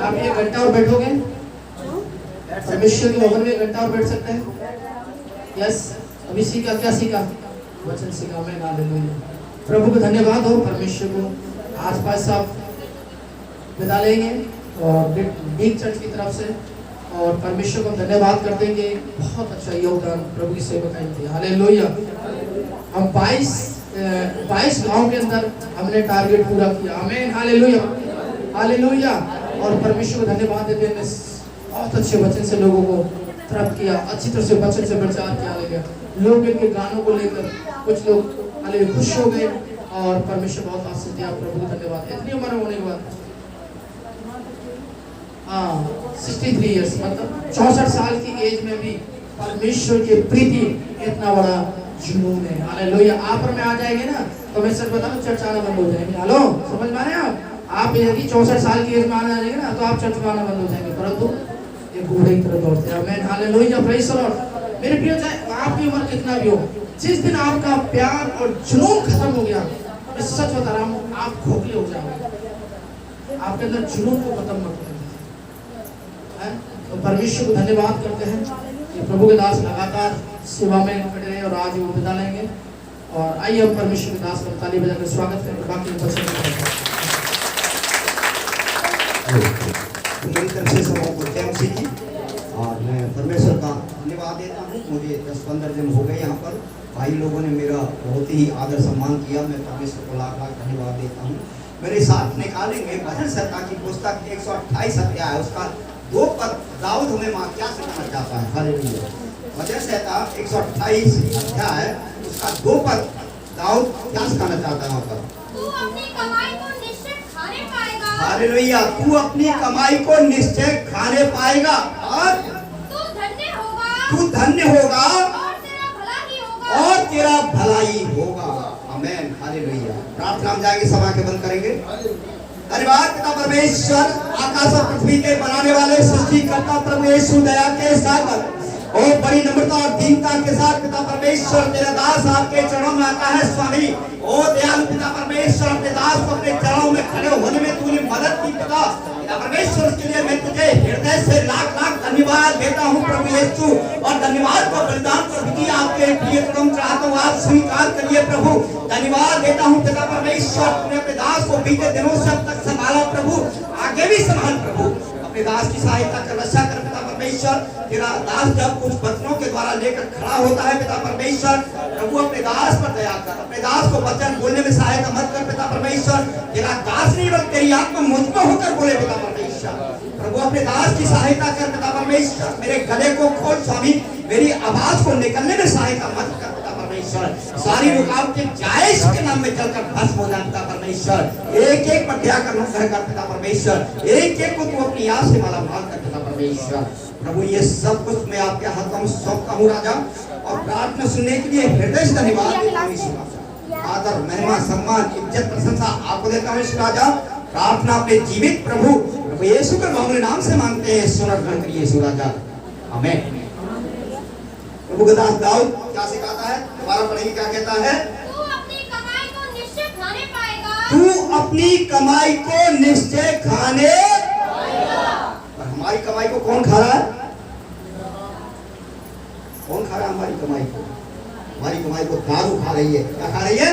आप एक घंटा और बैठोगे? परमेश्वर के भवन में एक घंटा और बैठ सकते हैं? यस। अभी सीखा, क्या सीखा? वचन सीखा। मैं हालेलुया। प्रभु को धन्यवाद हो। परमेश्वर को आज पास साहब विदा लेंगे और बिग चर्च की तरफ से, और परमेश्वर को धन्यवाद करते हैं कि बहुत अच्छा योगदान प्रभु की सेवा का थी। हालेलुया। हम 22 गांव के अंदर हमने टारगेट पूरा किया। आमीन। हालेलुया। हालेलुया। और परमेश्वर को धन्यवाद देते हैं, बहुत अच्छे वचन से लोगों को तरफ किया, अच्छी तरह से वचन से प्रचार किया गया। लोग इनके गानों को लेकर कुछ लोग खुश हो गए और परमेश्वर बहुत आशीष दिया। प्रभु को धन्यवाद। इतनी उम्र होने के बाद 63 इयर्स, मतलब 64 साल की एज में भी परमेश्वर की प्रीति इतना बड़ा जुनून है। हालेलुया। आप और मैं आ जाएंगे ना तो मैं सच बताऊं, चर्च आना बंद हो जाएंगे। हेलो, समझ में आ रहे हैं आप यदि 64 साल की एज में आना जाएंगे ना तो आप चर्च में आना बंद हो जाएंगे, परंतु ये घोड़े की तरह दौड़ते हैं। आमीन। हालेलुया। Praise the Lord. मेरे प्रिय, चाहे आपकी उम्र कितना भी हो, जिस दिन आपका प्यार और जुनून खत्म हो गया, मैं सच बता रहा हूँ, आप खोखले हो जाओगे। आपके अंदर जुनून को खत्म मत करें। तो परमेश्वर को धन्यवाद करते हैं कि प्रभु के दास लगातार सेवा में खड़े रहे और आज वो विदा लेंगे। और आइए हम परमेश्वर के दास का ताली बजाकर स्वागत करें। बाकी बच्चे मेरी तरफ से सबको जय मसीह जी। और मैं परमेश्वर का धन्यवाद देता हूँ। मुझे 10-15 दिन हो गए यहाँ पर, भाई लोगों ने मेरा बहुत ही आदर सम्मान किया। मैं परमेश्वर को लाख लाख धन्यवाद देता हूँ। मेरे साथ निकालेंगे भजन संहिता की पुस्तक 128 अध्याय है, उसका 2 पद। दाऊद हमें माँ क्या सिखाना चाहता है? हालेलुया। भजन संहिता 128 अध्याय उसका 2 पद। दाऊद क्या सिखाना चाहता है वहाँ पर? तू अपनी कमाई को निश्चय खाने पाएगा। हालेलुया। तू अपनी कमाई को निश्चय खाने पाएगा और तू धन्य होगा। तू धन्य होगा और तेरा भला ही होगा। और तेरा भलाई होगा। आमीन। हालेलुया। प्रार्थना में जाएंगे, सभा के बंद करेंगे। धन्यवाद पिता परमेश्वर, आकाश और पृथ्वी के बनाने वाले सृष्टिकर्ता प्रभु यीशु, दया के सागर और बड़ी नम्रता और दीनता के साथ पिता परमेश्वर तेरा दास आपके चरणों में आता है स्वामी। ओ दयालु पिता परमेश्वर, अपने दास को अपने चरणों में खड़े होने में तूने मदद की पिता परमेश्वर, के लिए मैं तुझे हृदय से लाख लाख धन्यवाद देता हूँ प्रभु यीशु। और धन्यवाद को बलिदान प्रभु आपके प्रिय कदम चाहता हूँ, आप स्वीकार करिए प्रभु। धन्यवाद देता हूँ पिता परमेश्वर, तूने अपने दास को बीते दिनों से अब तक संभाला प्रभु, आगे भी संभाल प्रभु। अपने दास की सहायता कर, रक्षा कर पिता परमेश्वर। तेरा दास जब कुछ वचनों के द्वारा लेकर खड़ा होता है पिता परमेश्वर, प्रभु अपने दास पर दया कर, अपने दास को वचन बोलने में सहायता मत कर पिता परमेश्वर। तेरा दास नहीं बल्कि तेरी आत्मा मुझ में होकर बोले पिता परमेश्वर। प्रभु अपने दास की सहायता कर पिता परमेश्वर। मेरे गले को खोल स्वामी, मेरी आवाज को निकलने में सहायता मत कर पिता परमेश्वर। सारी रुकावटें जाए इसके नाम में चलकर भस्म हो जाए पिता परमेश्वर। एक एक पर दया कर पिता परमेश्वर। एक एक को तू अपनी याद से माला माल कर पिता परमेश्वर। प्रभु ये सब कुछ मैं आपके हाथों में सौंपता हूँ राजा, और प्रार्थना सुनने के लिए हृदय से धन्यवाद देता हूँ। आदर, महिमा, सम्मान, इज्जत, प्रशंसा आपको देता हूँ राजा। प्रार्थना अपने जीवित प्रभु यीशु के मामूली नाम से मांगते हैं, सुनर ग्रहण करिए यीशु राजा। आमीन। प्रभु का दास दाऊद क्या सिखाता है? दोबारा पढ़ेंगे, क्या कहता है? तू अपनी कमाई को निश्चय खाने पाएगा। तू अपनी कमाई को निश्चय खाने पाएगा। और हमारी कमाई को कौन खा रहा है? कौन खा रहा है हमारी कमाई को? हमारी कमाई को दारू खा रही है। क्या खा रही है?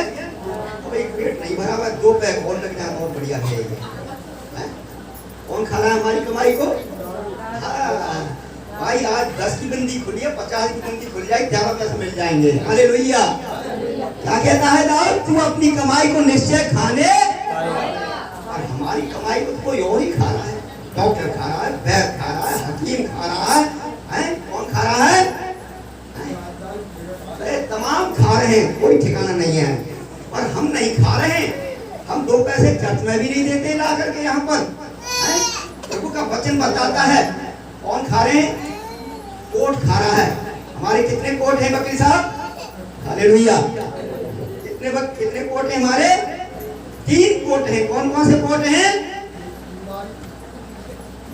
अब एक पेट नहीं भरा हुआ, 2 पैक और लग जाए, बहुत बढ़िया है ये। कौन खा रहा है हमारी कमाई को? भाई आज 10 की बंदी खुली है, 50 की बंदी खुल जाएगी, ज्यादा पैसे मिल जाएंगे। हालेलुया। क्या कहता है दाऊद? तू अपनी कमाई को निश्चय खाने, और हमारी कमाई को कोई और ही खा रहा है। डॉक्टर खा रहा है, वैद्य खा रहा है, हकीम खा रहा है, कौन खा रहा है? अरे तमाम खा रहे हैं, कोई ठिकाना नहीं है। और हम नहीं खा रहे हैं, हम 2 पैसे चर्च में भी नहीं देते ला करके यहाँ पर। प्रभु का वचन बताता है कौन खा रहे हैं? कोट खा रहा है। हमारे कितने कोट हैं बकरी साहब? हालेलुया। कितने कोट हैं हमारे? 3 कोट हैं। कौन कौन से कोट हैं?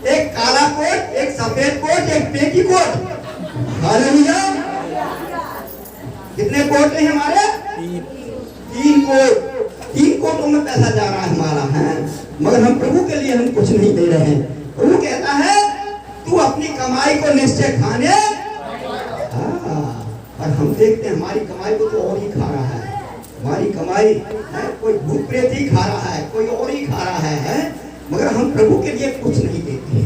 एक काला कोट, एक सफेद कोट, एक पेटी कोट। हालेलुया। कितने कोट हैं हमारे? 3 कोट। 3 कोटों में पैसा जा रहा है हमारा है, मगर हम प्रभु के लिए हम कुछ नहीं दे रहे हैं। प्रभु कहता है तू अपनी कमाई को निश्चय खाने, और हम देखते हैं हमारी कमाई को तो और ही खा रहा है। हमारी कमाई है कोई भूत प्रेत ही खा रहा है, कोई और ही खा रहा है, मगर हम प्रभु के लिए कुछ नहीं देते।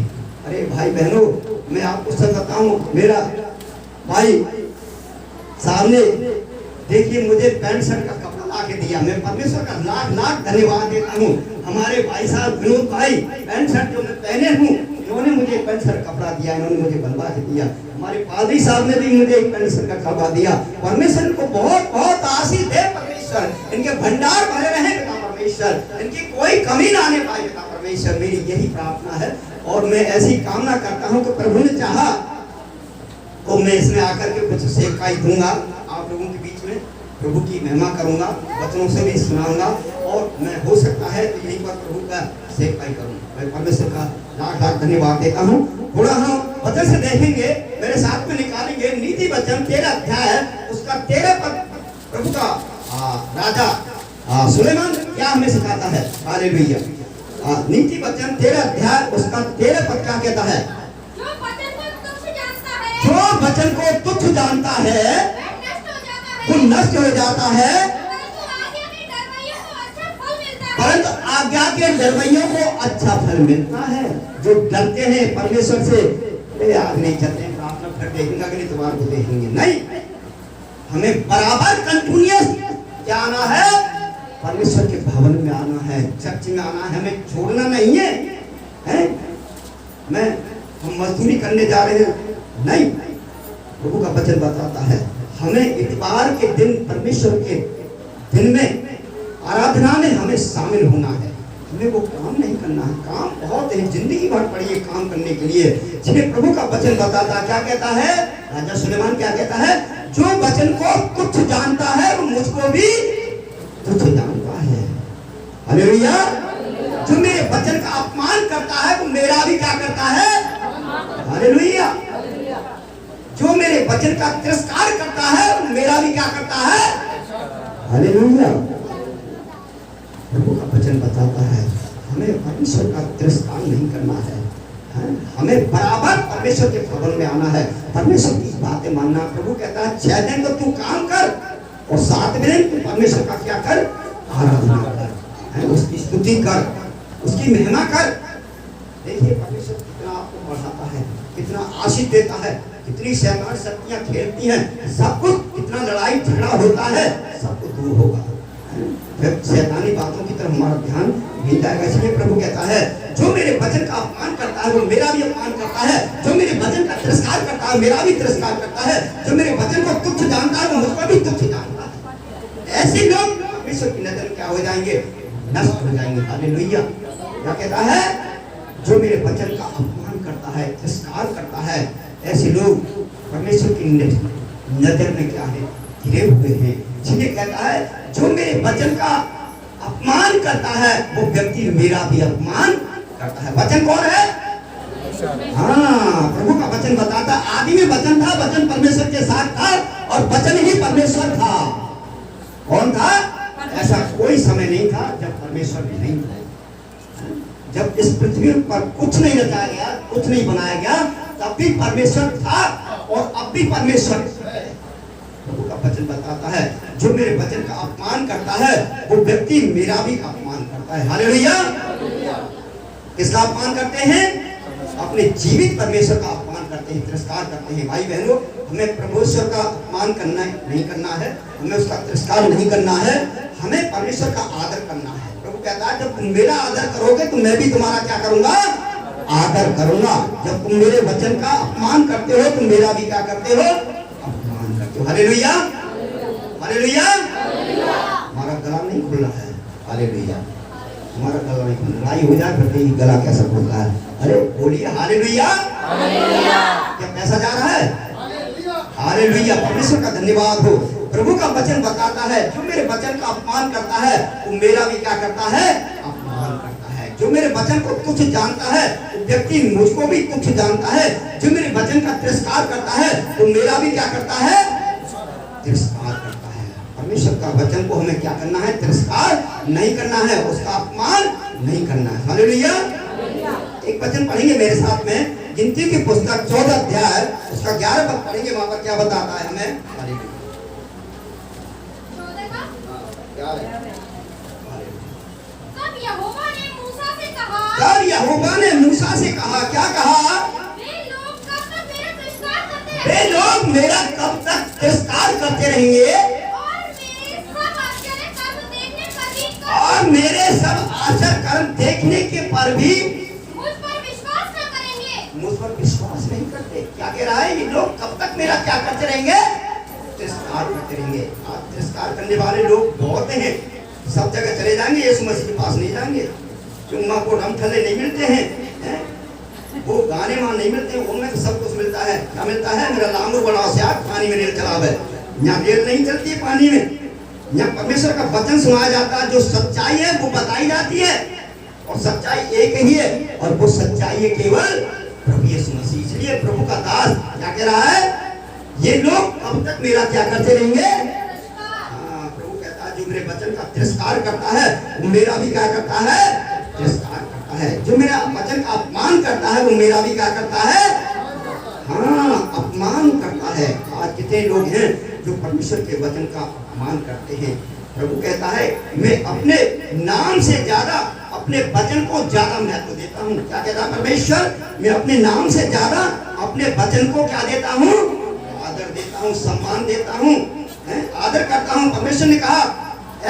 अरे भाई बहनों, मैं आपको सच बताऊं, मेरा भाई सामने देखिए मुझे पैंट शर्ट का कपड़ा ला के दिया। मैं परमेश्वर का लाख लाख धन्यवाद देता हूँ। हमारे भाई साहब विनोद भाई, पैंट शर्ट जो मैं पहने हूँ, इन्होंने मुझे पैंट शर्ट कपड़ा दिया, इन्होंने मुझे बनवा के दिया। हमारे पादरी साहब ने भी मुझे एक पैंट शर्ट का कपड़ा दिया। परमेश्वर को बहुत बहुत आशीष दे परमेश्वर, इनके भंडार भरे रहे पिता परमेश्वर, इनकी कोई कमी ना आने पाए पिता परमेश्वर। मेरी यही प्रार्थना है और मैं ऐसी कामना करता हूँ कि प्रभु ने चाहा तो मैं इसमें आकर के कुछ सेवकाई दूंगा आप लोगों के बीच में, प्रभु की महिमा करूंगा, वचनों से भी सुनाऊंगा, और मैं हो सकता है तो यहीं पर प्रभु का सेवकाई करूंगा। मैं परमेश्वर का लाख लाख धन्यवाद देता हूँ। थोड़ा हम वचन से देखेंगे, मेरे साथ में निकालेंगे नीति वचन 13 अध्याय है, उसका 13 पद प्रभु का राजा सुलेमान क्या हमें सिखाता है। हालेलुया। नीति वचन 13 अध्याय उसका 13 पद क्या कहता है? जो वचन को तुच्छ जानता है वो नष्ट हो जाता है, परंतु आज्ञा के डरवैयों को अच्छा फल मिलता है। जो डरते हैं परमेश्वर से, आज नहीं चलते हैं, प्रार्थना कर देखेंगे, अगली इतवार को देखेंगे, नहीं, हमें बराबर कंटिन्यूअस क्या आना है? परमेश्वर के भवन में आना है, चर्च में आना है, हमें छोड़ना नहीं है, हम मजदूरी करने जा रहे हैं, नहीं। प्रभु का वचन बताता है हमें इतवार के दिन, परमेश्वर के दिन में, आराधना में हमें शामिल होना है। हमें वो काम नहीं करना है, काम बहुत है, जिंदगी भर पड़ी है काम करने के लिए। इसलिए प्रभु का वचन बताता क्या कहता है? राजा सुलेमान क्या कहता है? जो वचन को तुच्छ जानता है वो मुझको भी तुच्छ जानता है। हालेलुया। जो मेरे वचन का अपमान करता है वो मेरा भी क्या करता है? हालेलुया। जो मेरे वचन का तिरस्कार करता है वो मेरा भी क्या करता है? हालेलुया। प्रभु का वचन बताता है हमें परमेश्वर का तिरस्कार नहीं करना है, हमें बराबर परमेश्वर के भवन में आना है, परमेश्वर की बातें मानना। प्रभु कहता है 6 दिन तो तू काम कर और 7वें दिन तू परमेश्वर का क्या कर? आराधना कर, उसकी स्तुति कर, उसकी महिमा कर। देखिए परमेश्वर कितना आपको बढ़ाता है, कितना आशीष देता है, कितनी शैतान शक्तियां खेलती हैं, सब कुछ, कितना लड़ाई झगड़ा होता है, सब कुछ दूर होगा। फिर शैतानी बातों की तरफ हमारा ध्यान नहीं जाएगा। इसलिए प्रभु कहता है जो मेरे वचन का अपमान करता है वो मेरा भी अपमान करता है, जो मेरे वचन का तिरस्कार करता है मेरा भी तिरस्कार करता है, जो मेरे वचन को तुच्छ जानता है वो मुझको भी तुच्छ जानता है। ऐसे लोग परमेश्वर की नजर में क्या हो जाएंगे? नष्ट हो जाएंगे। हालेलुया। क्या कहता है? जो मेरे वचन का अपमान करता है, तिरस्कार करता है, ऐसे लोग परमेश्वर की नजर में क्या है? गिरे हुए हैं। इसलिए कहता है जो मेरे वचन का अपमान करता है वो व्यक्ति मेरा भी अपमान करता है। वचन कौन है? हाँ, प्रभु का वचन बताता आदि में वचन था, वचन परमेश्वर के साथ था और वचन ही परमेश्वर था। कौन था? ऐसा कोई समय नहीं था जब परमेश्वर नहीं था। जब इस पृथ्वी पर कुछ नहीं रचाया गया, कुछ नहीं बनाया गया, तब भी परमेश्वर था और अब भी परमेश्वर है। प्रभु का वचन बताता है जो मेरे वचन का अपमान करता है वो व्यक्ति मेरा भी अपमान करता है। हालेलुया। किसका अपमान करते हैं? अपने जीवित परमेश्वर का अपमान करते हैं, तिरस्कार करते हैं। भाई बहनों, हमें परमेश्वर का अपमान करना नहीं करना है, हमें उसका तिरस्कार नहीं करना है, हमें परमेश्वर का आदर करना है। प्रभु कहता है जब तुम मेरा आदर करोगे तो मैं भी तुम्हारा क्या करूंगा? आदर करूंगा। जब तुम मेरे वचन का अपमान करते हो तो मेरा भी क्या करते हो? अपमान करते हो। हालेलुया। हालेलुया। हमारा गला नहीं खुल रहा है। हालेलुया। हमारा गला नहीं खुल, लड़ाई हो जाए फिर गला कैसा खुलता है? अरे बोलिए हालेलुया। क्या पैसा जा रहा है? हालेलुया, परमेश्वर का धन्यवाद हो। प्रभु का वचन बताता है जो मेरे वचन का अपमान करता है वो मेरा भी क्या करता है, अपमान करता है। जो मेरे वचन को तुच्छ जानता है वो व्यक्ति मुझको भी तुच्छ जानता है। जो मेरे वचन का तिरस्कार करता है वो मेरा भी क्या करता है, तिरस्कार करता है। परमेश्वर का वचन को हमें क्या करना है, तिरस्कार नहीं करना है, उसका अपमान नहीं करना है। हालेलुया। एक वचन पढ़ेंगे मेरे साथ में, गिनती की पुस्तक 14 अध्याय उसका 11 पद पढ़ेंगे। वहां पर क्या बताता है हमें, तब यहोवा ने मूसा से कहा, तब यहोवा ने मूसा से कहा, क्या कहा, वे लोग कब तक मेरा तिरस्कार करते वे रहेंगे लोग मेरा कब तक तिरस्कार करते रहेंगे और मेरे सब आश्चर्य कर्म देखने के और मेरे सब आश्चर्य कर्म देखने के पर भी मुझ पर विश्वास न करेंगे। मुझ पर विश्वास नहीं करते। क्या कह रहा है, ये लोग कब तक मेरा क्या करते रहेंगे, तिरस्कार करते रहेंगे। आज तिरस्कार करने वाले लोग बहुत हैं, सब जगह चले जाएंगे, यीशु मसीह के पास नहीं जाएंगे। चुम्मा को रम थले नहीं मिलते हैं, वो गाने वहां नहीं मिलते हैं, उनमें तो सब कुछ मिलता है। क्या मिलता है, मेरा लांगुर बनाओ से आप पानी में रेल चलावे। यहाँ रेल नहीं चलती है पानी में, यहाँ परमेश्वर का वचन सुनाया जाता है। जो सच्चाई है वो बताई जाती है और सच्चाई एक ही है और वो सच्चाई है केवल प्रभु यीशु मसीह। इसलिए प्रभु का दास क्या कह रहा है, ये लोग कब तक मेरा क्या करते रहेंगे। प्रभु कहता है जो मेरे वचन का तिरस्कार करता है वो मेरा भी क्या करता है, तिरस्कार करता है। जो मेरा वचन का अपमान करता है वो मेरा भी क्या करता है, हाँ, अपमान करता है। आज कितने लोग हैं जो परमेश्वर के वचन का अपमान करते हैं। प्रभु कहता है मैं अपने नाम से ज्यादा अपने वचन को ज्यादा महत्व देता हूँ। क्या कहता है परमेश्वर, मैं अपने नाम से ज्यादा अपने वचन को क्या देता हूँ, आदर देता हूँ, सम्मान देता हूँ, आदर करता हूँ। परमेश्वर ने कहा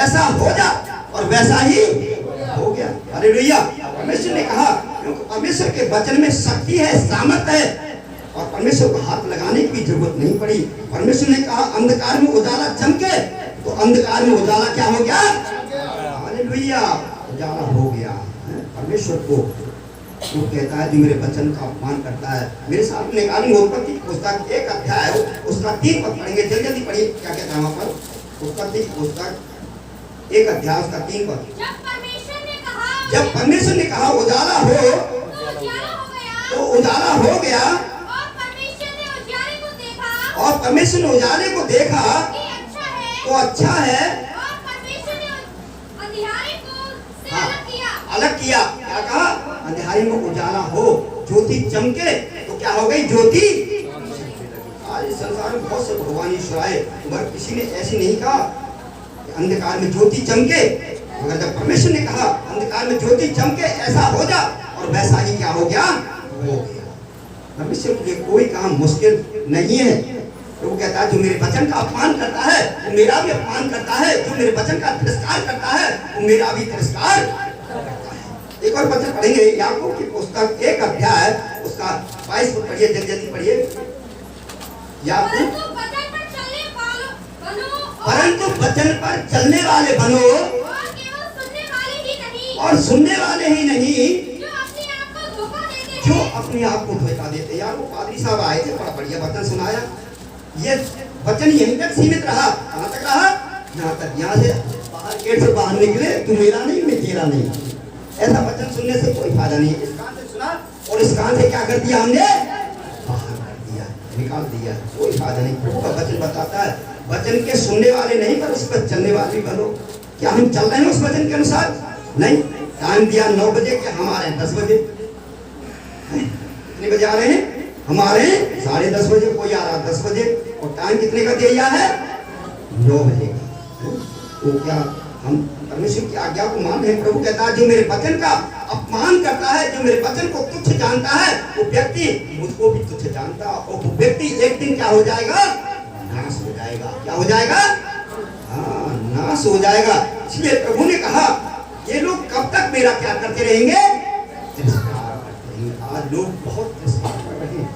ऐसा हो जा और वैसा ही हो गया। हालेलुया। परमेश्वर ने कहा, क्योंकि परमेश्वर के वचन में शक्ति है, सामर्थ्य है और परमेश्वर को हाथ लगाने की भी जरूरत नहीं पड़ी। परमेश्वर ने कहा अंधकार में उजाला चमके, तो अंधकार में उजाला क्या हो गया, हालेलुया, उजाला हो गया। परमेश्वर को वो कहता है जो मेरे वचन का अपमान करता है। मेरे साथ निकालेंगे उत्पत्ति पुस्तक 1 अध्याय उसका 3 पद पढ़ेंगे, जल्दी जल्दी पढ़िए। क्या कहता है वहां पर, उत्पत्ति पुस्तक 1 अध्याय उसका 3 पद। जब परमेश्वर ने कहा उजाला हो तो उजाला हो गया और परमेश्वर ने उजाले को देखा और परमेश्वर ने उजाले को देखा कि तो अच्छा है और परमेश्वर ने अंधियारे को से हाँ, अलग किया। अलग किया। क्या कहा, अंधेरे में उजाला हो, ज्योति चमके, तो क्या हो गई, ज्योति। आज इस संसार में बहुत से भगवान ईश्वर आए मगर किसी ने ऐसी नहीं कहा अंधकार में ज्योति चमके, मगर जब परमेश्वर ने कहा अंधकार में ज्योति चमके, ऐसा हो जा और वैसा ही क्या हो गया, हो गया। परमेश्वर के लिए कोई काम मुश्किल नहीं है। तो वो कहता है जो मेरे वचन का अपमान करता है वो मेरा भी अपमान करता है, जो मेरे वचन का तिरस्कार करता है वो मेरा भी तिरस्कार करता है। एक और वचन पढ़ेंगे, याकूब की पुस्तक 1 अध्याय उसका 22 पद पढ़िए, जल्दी जल्दी पढ़िए। याकूब, परंतु वचन पर चलने वाले बनो और सुनने वाले ही नहीं जो अपने आप को धोखा देते। यार वो पादरी साहब आए थे, बड़ा बढ़िया वचन सुनाया। ये वचन यहीं तक सीमित रहा, कहाँ तक रहा, यहाँ तक। यहाँ से बाहर गेट से बाहर निकले, तू मेरा नहीं मैं तेरा नहीं। ऐसा वचन सुनने से कोई फायदा नहीं। इस कान से सुना और इस कान से क्या कर दिया हमने, बाहर कर दिया, निकाल दिया, कोई फायदा नहीं। प्रभु का वचन बताता है वचन के सुनने वाले नहीं पर उस पर चलने वाले बनो। क्या हम चल रहे हैं उस वचन के अनुसार? नहीं। टाइम दिया 9 बजे के, हम आ रहे हैं 10 बजे। कितने बजे आ रहे हैं? हम आ रहे हैं 10:30 बजे, कोई आ रहा 10 बजे। और टाइम कितने का दिया है? 9 बजे का। तो क्या हम परमेश्वर की आज्ञा को मान रहे हैं? प्रभु कहता है जो मेरे वचन का अपमान करता है, जो मेरे वचन को तुच्छ जानता है, वो व्यक्ति मुझको भी तुच्छ जानता है और वो व्यक्ति एक दिन क्या हो जाएगा, नाश हो जाएगा। क्या हो जाएगा? हाँ, नाश हो जाएगा। इसलिए प्रभु ने कहा ये लोग कब तक मेरा क्या करते रहेंगे, तिरस्कार करते रहेंगे। आज लोग बहुत तिरस्कार कर रहे हैं,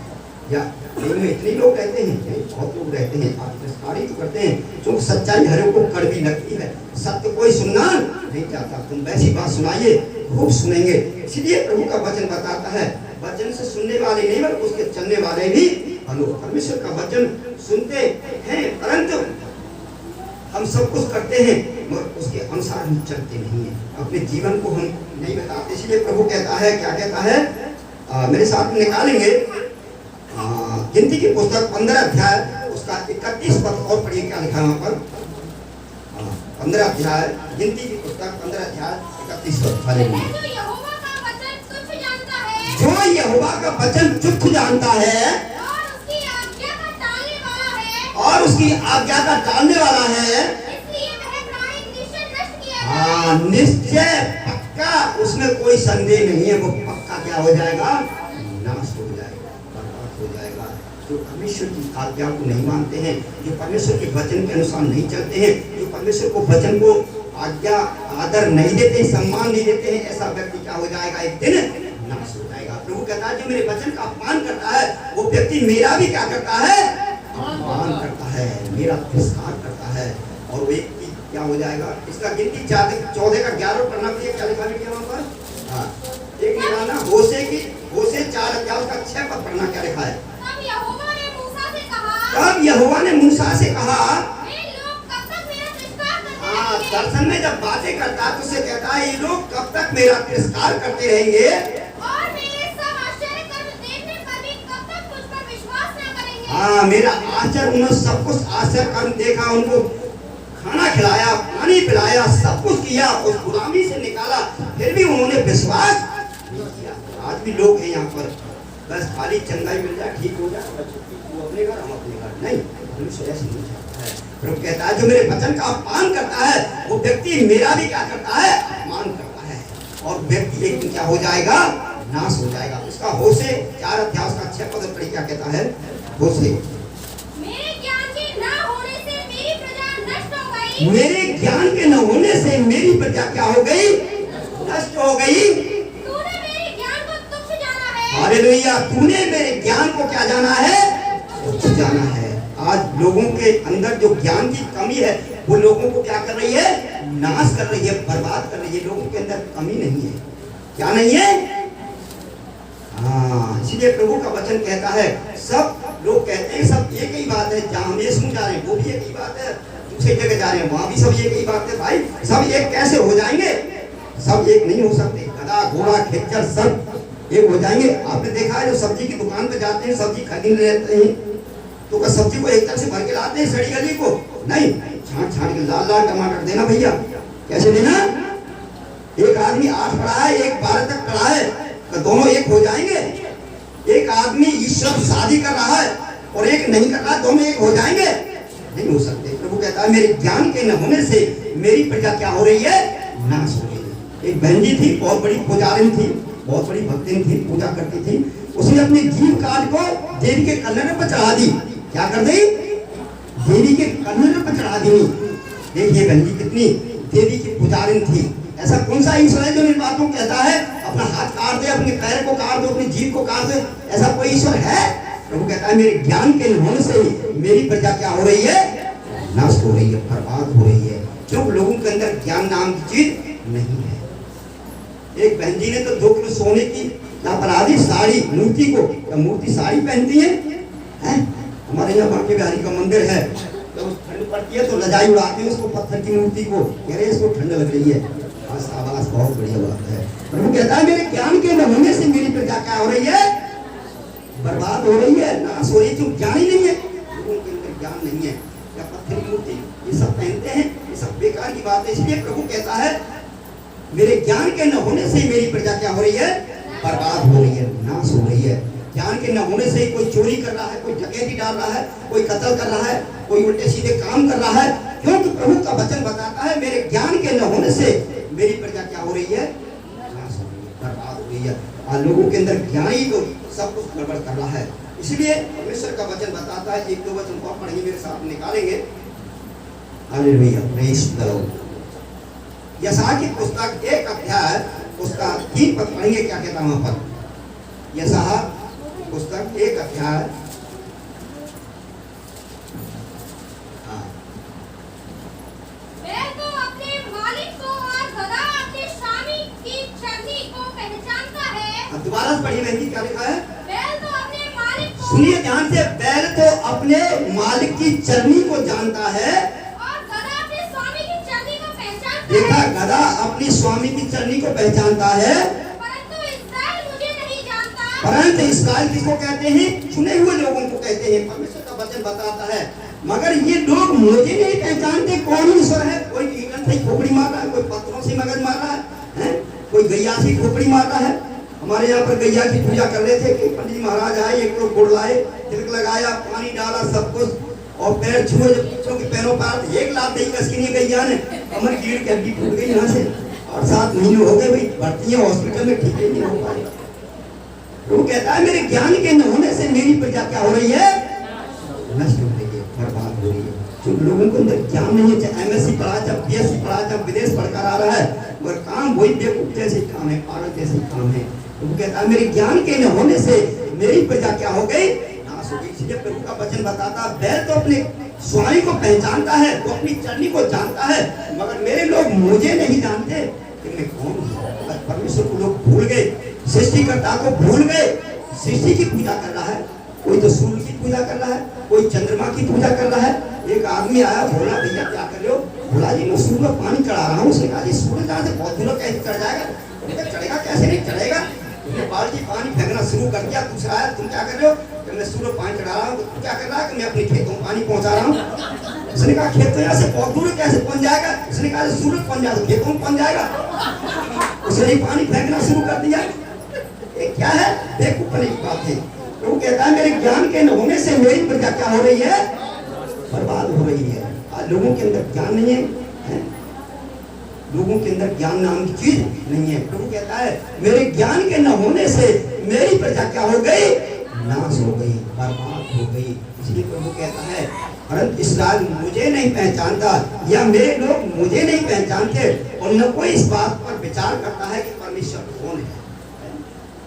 या में इतने लोग रहते हैं, बहुत लोग रहते हैं आप तिरस्कार ही तो करते हैं। जो सच्चाई हर को कड़वी लगती है, सत्य कोई सुनना नहीं चाहता। तुम वैसी बात सुनाइए, खूब सुनेंगे। इसलिए प्रभु का वचन बताता है वचन से सुनने वाले नहीं बल्कि उसके चलने वाले भी बनो। परमेश्वर का वचन सुनते हैं, परंतु हम सब कुछ करते हैं मगर उसके अनुसार हम चलते नहीं हैं, अपने जीवन को हम नहीं बताते। इसलिए प्रभु कहता है, क्या कहता है, मेरे साथ निकालेंगे गिनती की पुस्तक 15 अध्याय उसका 31 पद और पढ़िए क्या लिखा है वहां पर। 15 अध्याय गिनती की पुस्तक 15 अध्याय 31 पद। हालेलुया। जो यहोवा का वचन तुच्छ जानता है, जो यहोवा का वचन तुच्छ जानता है और उसकी आज्ञा का टालने वाला है, और उसकी आज्ञा का टालने वाला है, इसलिए वह प्राणी निश्चय नष्ट किया जाएगा। हाँ, निश्चय पक्का, उसमें कोई संदेह नहीं है, वो पक्का क्या हो जाएगा, नाश हो जाएगा, बर्बाद हो जाएगा। जो परमेश्वर की आज्ञा को नहीं मानते हैं, जो परमेश्वर के वचन के अनुसार नहीं चलते हैं, जो परमेश्वर को वचन को आज्ञा आदर नहीं देते, सम्मान नहीं देते हैं, ऐसा व्यक्ति क्या हो जाएगा, एक दिन नाश हो जाएगा। प्रभु कहता है जो मेरे वचन का अपमान करता है वो व्यक्ति मेरा भी क्या करता है, अपमान करता है, मेरा तिरस्कार करता है, और वो व्यक्ति क्या हो जाएगा। इसका गिनती 14 का 11 पढ़ना चाहिए, क्या लिखा है वहां पर। हाँ, एक निकालना होशे 4 अध्याय का 6 पद पढ़ना, क्या लिखा है। तब यहोवा ने मूसा से कहा, तब यहोवा ने मूसा से कहा, वे लोग कब तक मेरा तिरस्कार करते हाँ, रहेंगे? दर्शन में जब बातें करता है तो उसे कहता है ये लोग कब तक मेरा तिरस्कार करते रहेंगे और मेरे सब आश्चर्य कर्म देखने पर भी कब तक मुझ पर विश्वास न करेंगे? हाँ, मेरा आश्चर्य, उन्होंने सब कुछ आश्चर्य कर्म देखा, उनको खाना खिलाया, पानी पिलाया, सब कुछ किया, उस गुलामी से निकाला, फिर भी उन्होंने विश्वास नहीं किया। आज भी लोग हैं यहाँ पर, बस खाली चंगाई मिल जाए, ठीक हो जाए, वो अपने घर, हम अपने घर, नहीं, परमेश्वर ऐसे नहीं चाहता है। प्रभु कहता है जो मेरे वचन का अपमान करता है वो व्यक्ति मेरा भी क्या करता है, अपमान करता है, और व्यक्ति एक दिन क्या हो जाएगा, नाश हो जाएगा। उसका होशे 4 अध्याय का 6 पद पढ़िए, क्या कहता है। होशे, मेरे ज्ञान के न होने से मेरी प्रजा नष्ट हो गई। मेरे ज्ञान के न होने से मेरी प्रजा क्या हो गई, नष्ट हो गई। तूने मेरे ज्ञान को तुच्छ जाना है। हालेलुया, तूने मेरे ज्ञान को क्या जाना है, तुच्छ जाना है। आज लोगों के अंदर जो ज्ञान की कमी है वो लोगों को क्या कर रही है, नाश कर रही है, बर्बाद कर रही है। लोगों के अंदर कमी नहीं है, क्या नहीं है। हाँ, इसलिए प्रभु का वचन कहता है, सब लोग कहते हैं सब एक ही बात है, जहाँ हम यीशु जा रहे हैं वो भी एक ही बात है, दूसरी जगह जा रहे हैं वहां भी सब एक ही बात है। भाई सब एक कैसे हो जाएंगे, सब एक नहीं हो सकते। गधा घोड़ा खच्चर सब एक हो जाएंगे। आपने देखा है जो सब्जी की दुकान पे जाते हैं, सब्जी खरीदने रहते हैं तो क्या सब्जी को एक तरफ से भर के लाते हैं सड़ी गली को, नहीं, छांट छांट के लाल लाल टमाटर देना भैया, कैसे देना। एक आदमी 8 पढ़ा है, एक 12 तक पढ़ा है, तो दोनों एक हो जाएंगे। एक आदमी ईश्वर शादी कर रहा है और एक नहीं कर रहा, दोनों एक हो जाएंगे, नहीं हो सकते। प्रभु कहता है मेरे ज्ञान के न होने से मेरी प्रजा क्या हो रही है, नाश हो रही है। एक बहन जी थी, बहुत बड़ी पुजारिन थी, बहुत बड़ी भक्तिन थी, पूजा करती थी। उसने अपनी जीव काट को देवी के कलर पर चढ़ा दी। क्या कर दी, देवी के कलर पर चढ़ा दी। देखिए बहन जी कितनी देवी की पुजारिन थी। ऐसा कौन सा ईश्वर है जो इन बातों को कहता है अपना हाथ काट दे, अपने पैर को काट दो, अपनी जीभ को काट दे, ऐसा कोई ईश्वर है। प्रभु कहता है मेरे ज्ञान के होने से ही मेरी प्रजा क्या हो रही है, नाश हो रही है, बर्बाद हो रही है, क्योंकि लोगों के अंदर ज्ञान नाम की चीज नहीं है। एक बहन जी ने तो 2 किलो सोने की क्या बना दी साड़ी, मूर्ति को, मूर्ति साड़ी पहनती है, हमारे यहाँ बांके बिहारी का मंदिर है, तो ठंड पड़ती है तो लजाई उड़ाते हैं उसको, पत्थर की मूर्ति को, कह रहे इसको ठंड लग रही है। शाबाश, बहुत बढ़िया बात है। प्रभु कहता है मेरे ज्ञान के न होने से मेरी प्रजा क्या हो रही है, बर्बाद हो रही है, नाश हो रही है, जो ज्ञान ही नहीं है, लोगों के अंदर ज्ञान नहीं है, या पत्थर की मूर्ति ये सब पहनते हैं, ये सब बेकार की बात है। इसलिए प्रभु कहता है मेरे ज्ञान के न होने से मेरी प्रजा क्या हो रही है, बर्बाद हो रही है, नाश हो रही है। ज्ञान के न होने से कोई चोरी कर रहा है, कोई डकैती डाल रहा है, कोई कत्ल कर रहा है, कोई उल्टे सीधे काम कर रहा है, क्योंकि प्रभु का वचन बताता है मेरे ज्ञान के न होने से मेरी प्रजा क्या हो रही है, नाश हो रही है, बर्बाद हो रही है। और लोगों के अंदर ज्ञान ही तो सब कुछ गड़बड़ कर रहा है। इसलिए परमेश्वर का वचन बताता है, 1-2 वचन और पढ़ेंगे, मेरे साथ निकालेंगे। Hallelujah, praise the Lord. यशायाह की पुस्तक 1 अध्याय उसका 3 पद पढ़ेंगे, क्या कहता है वहां पर। यशायाह पुस्तक 1 अध्याय, बैल तो अपने मालिक को और गधा अपने स्वामी की चर्नी को पहचानता है। अब दोबारा से पढ़िए बहन जी, क्या लिखा है। बैल तो अपने मालिक को, सुनिए ध्यान से, बैल तो अपने मालिक की चरनी को जानता है। और गधा अपने स्वामी की चरनी को पहचानता देखा, है, गधा अपनी स्वामी की चरनी को पहचानता है, परंतु इस्राएल मुझे नहीं जानता। परंतु इस्राएल किसको कहते हैं? चुने हुए लोगों को कहते हैं। परमेश्वर का वचन बताता है मगर ये लोग मुझे नहीं पहचानते कौन ईश्वर है। कोई ईंधन से खोपड़ी मार रहा है, कोई पत्थरों से मगज मार रहा है, कोई गैया से खोपड़ी मार रहा है। हमारे यहाँ पर गैया की पूजा कर रहे थे कि पंडित जी महाराज आए, एक लोग गुड़ लाए, तिलक लगाया, पानी डाला, सब कुछ, और पैर छुए जब बच्चों के पैरों पर एक लात दी कस की नहीं गैया ने, कमर की रीढ़ की हड्डी टूट गई यहाँ से, और 7 महीने हो गए भाई, भर्ती है हॉस्पिटल में, ठीक ही नहीं हो पाए। वो कहता है मेरे ज्ञान के न होने से मेरी प्रजा क्या हो रही है? नष्ट हो रही है, बर्बाद हो रही है। जो लोगों को अंदर ज्ञान नहीं है, चाहे एमएससी पढ़ा, चाहे बीएससी पढ़ा, चाहे विदेश पढ़कर आ रहा है, मगर काम वही बेवकूफ जैसे काम है, पागल जैसे काम है। तो वो कहता है मेरे ज्ञान के न होने से मेरी प्रजा क्या हो गई? नाश हो गई। इसलिए प्रभु का वचन बताता है बैल तो अपने स्वामी को पहचानता है, वो अपनी चरनी को जानता है, मगर मेरे लोग मुझे नहीं जानते कि मैं कौन हूँ। परमेश्वर को लोग भूल गए, सृष्टिकर्ता को भूल गए, सृष्टि की पूजा कर रहा है। कोई तो सूर्य की पूजा कर रहा है, कोई चंद्रमा की पूजा कर रहा है। एक आदमी आया, बोला भैया क्या कर रहे हो? बोला जी मैं सूर्य में पानी चढ़ा रहा हूँ। उसने कहा जी सूर्य जहाँ से बहुत दूर कैसे चढ़ जाएगा? चढ़ेगा कैसे नहीं चढ़ेगा? उसने बाल्टी पानी फेंकना शुरू कर दिया। दूसरा आया, तुम क्या कर रहे हो? कि मैं सूर्य पानी चढ़ा रहा हूँ। तू क्या कर रहा है? कि मैं अपने खेतों में पानी पहुँचा रहा हूँ। उसने कहा खेत तो यहाँ से बहुत दूर कैसे पहुँच जाएगा? उसने कहा सूर्य पहुँच जाए तो खेतों में पहुँच जाएगा। उसने पानी फेंकना शुरू कर दिया। ये क्या है? बेवकूफी की बात है। तो वो कहता है मेरे ज्ञान के न होने से मेरी प्रजा क्या हो रही है? बर्बाद हो रही है। आज लोगों के अंदर ज्ञान नहीं है, लोगों के अंदर ज्ञान नाम की चीज नहीं है। प्रभु कहता है मेरे ज्ञान के न होने से मेरी प्रजा क्या हो गई? नाश हो गई, बर्बाद हो गई। इसलिए प्रभु कहता है परंतु इस्राएल मुझे नहीं पहचानता, या मेरे लोग मुझे नहीं पहचानते, और न कोई इस बात पर विचार करता है कि परमेश्वर कौन है।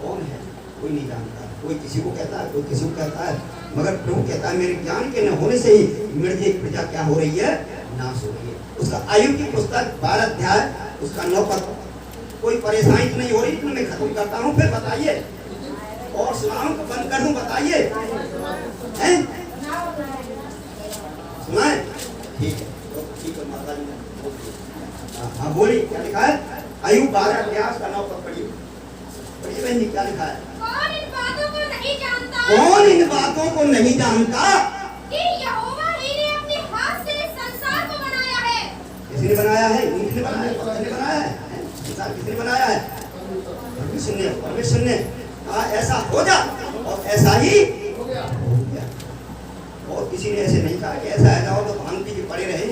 कौन है कोई नहीं जानता। कोई किसी को कहता है, कोई किसी को कहता है, मगर प्रभु कहता है मेरे ज्ञान के न होने से ही मेरी प्रजा क्या हो रही है? नाश हो रही है। उसका आयु की पुस्तक 12 अध्याय उसका 9 पद। कोई परेशानी तो नहीं हो रही? मैं खत्म करता हूँ, फिर बताइए, और सुनाऊं तो बंद कर दूं? बताइए, सुनाए? ठीक है, तो ठीक है माता जी। हाँ बोलिए, क्या लिखा है? आयु 12 अध्याय का 9 पद पढ़िए। पढ़िए बहन जी, क्या लिखा है? कौन इन बातों को नहीं जानता? कौन इन बातों को नहीं जानता कि यहोवा ही ने अपने हाथ से संसार को बनाया है। किसने बनाया है? उनने बनाया, पत्थर ने बनाया है। संसार किसने बनाया है? परमेश्वर ने। परमेश्वर ने कहा ऐसा हो जा, और ऐसा ही हो गया। और किसी ने ऐसे नहीं कहा कि ऐसा ऐसा हो तो भांग पी के पड़े रहे,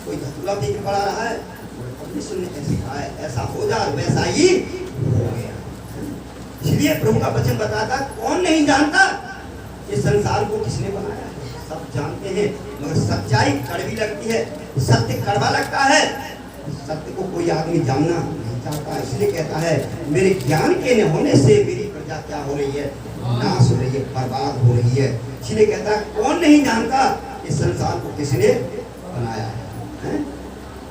कोई धतूरा पी के पड़ा रहा है। परमेश्वर ने ऐसे कहा है ऐसा हो जा, वैसा ही हो गया। इसलिए प्रभु का वचन बताता कौन नहीं जानता इस संसार को किसने बनाया है? सब जानते हैं, मगर सच्चाई कड़वी लगती है, सत्य कड़वा लगता है। सत्य को कोई आदमी जानना नहीं चाहता। इसलिए कहता है मेरे ज्ञान के न होने से मेरी प्रजा क्या हो रही है? नाश हो रही है, बर्बाद हो रही है। इसलिए कहता है कौन नहीं जानता इस संसार को किसने बनाया है?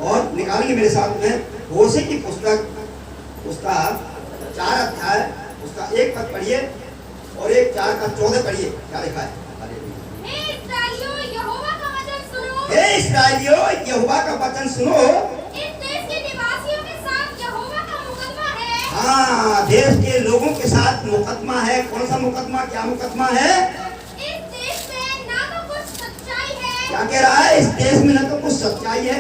और निकालेंगे मेरे साथ में होशे की पुस्तक, उसका 4 अध्याय उसका 1 पद पढ़िए, और 1:4 का 14 पढ़िए। क्या लिखा है? हे इस्राएलियों, यहोवा का वचन सुनो। हे इस्राएलियों, यहोवा का वचन सुनो। इस देश के निवासियों के साथ यहोवा का मुकदमा है। हाँ, देश के लोगों के साथ मुकदमा है। कौन सा मुकदमा? क्या मुकदमा है? इस देश में ना तो कुछ सच्चाई है। क्या कह रहा है? इस देश में ना तो कुछ सच्चाई है,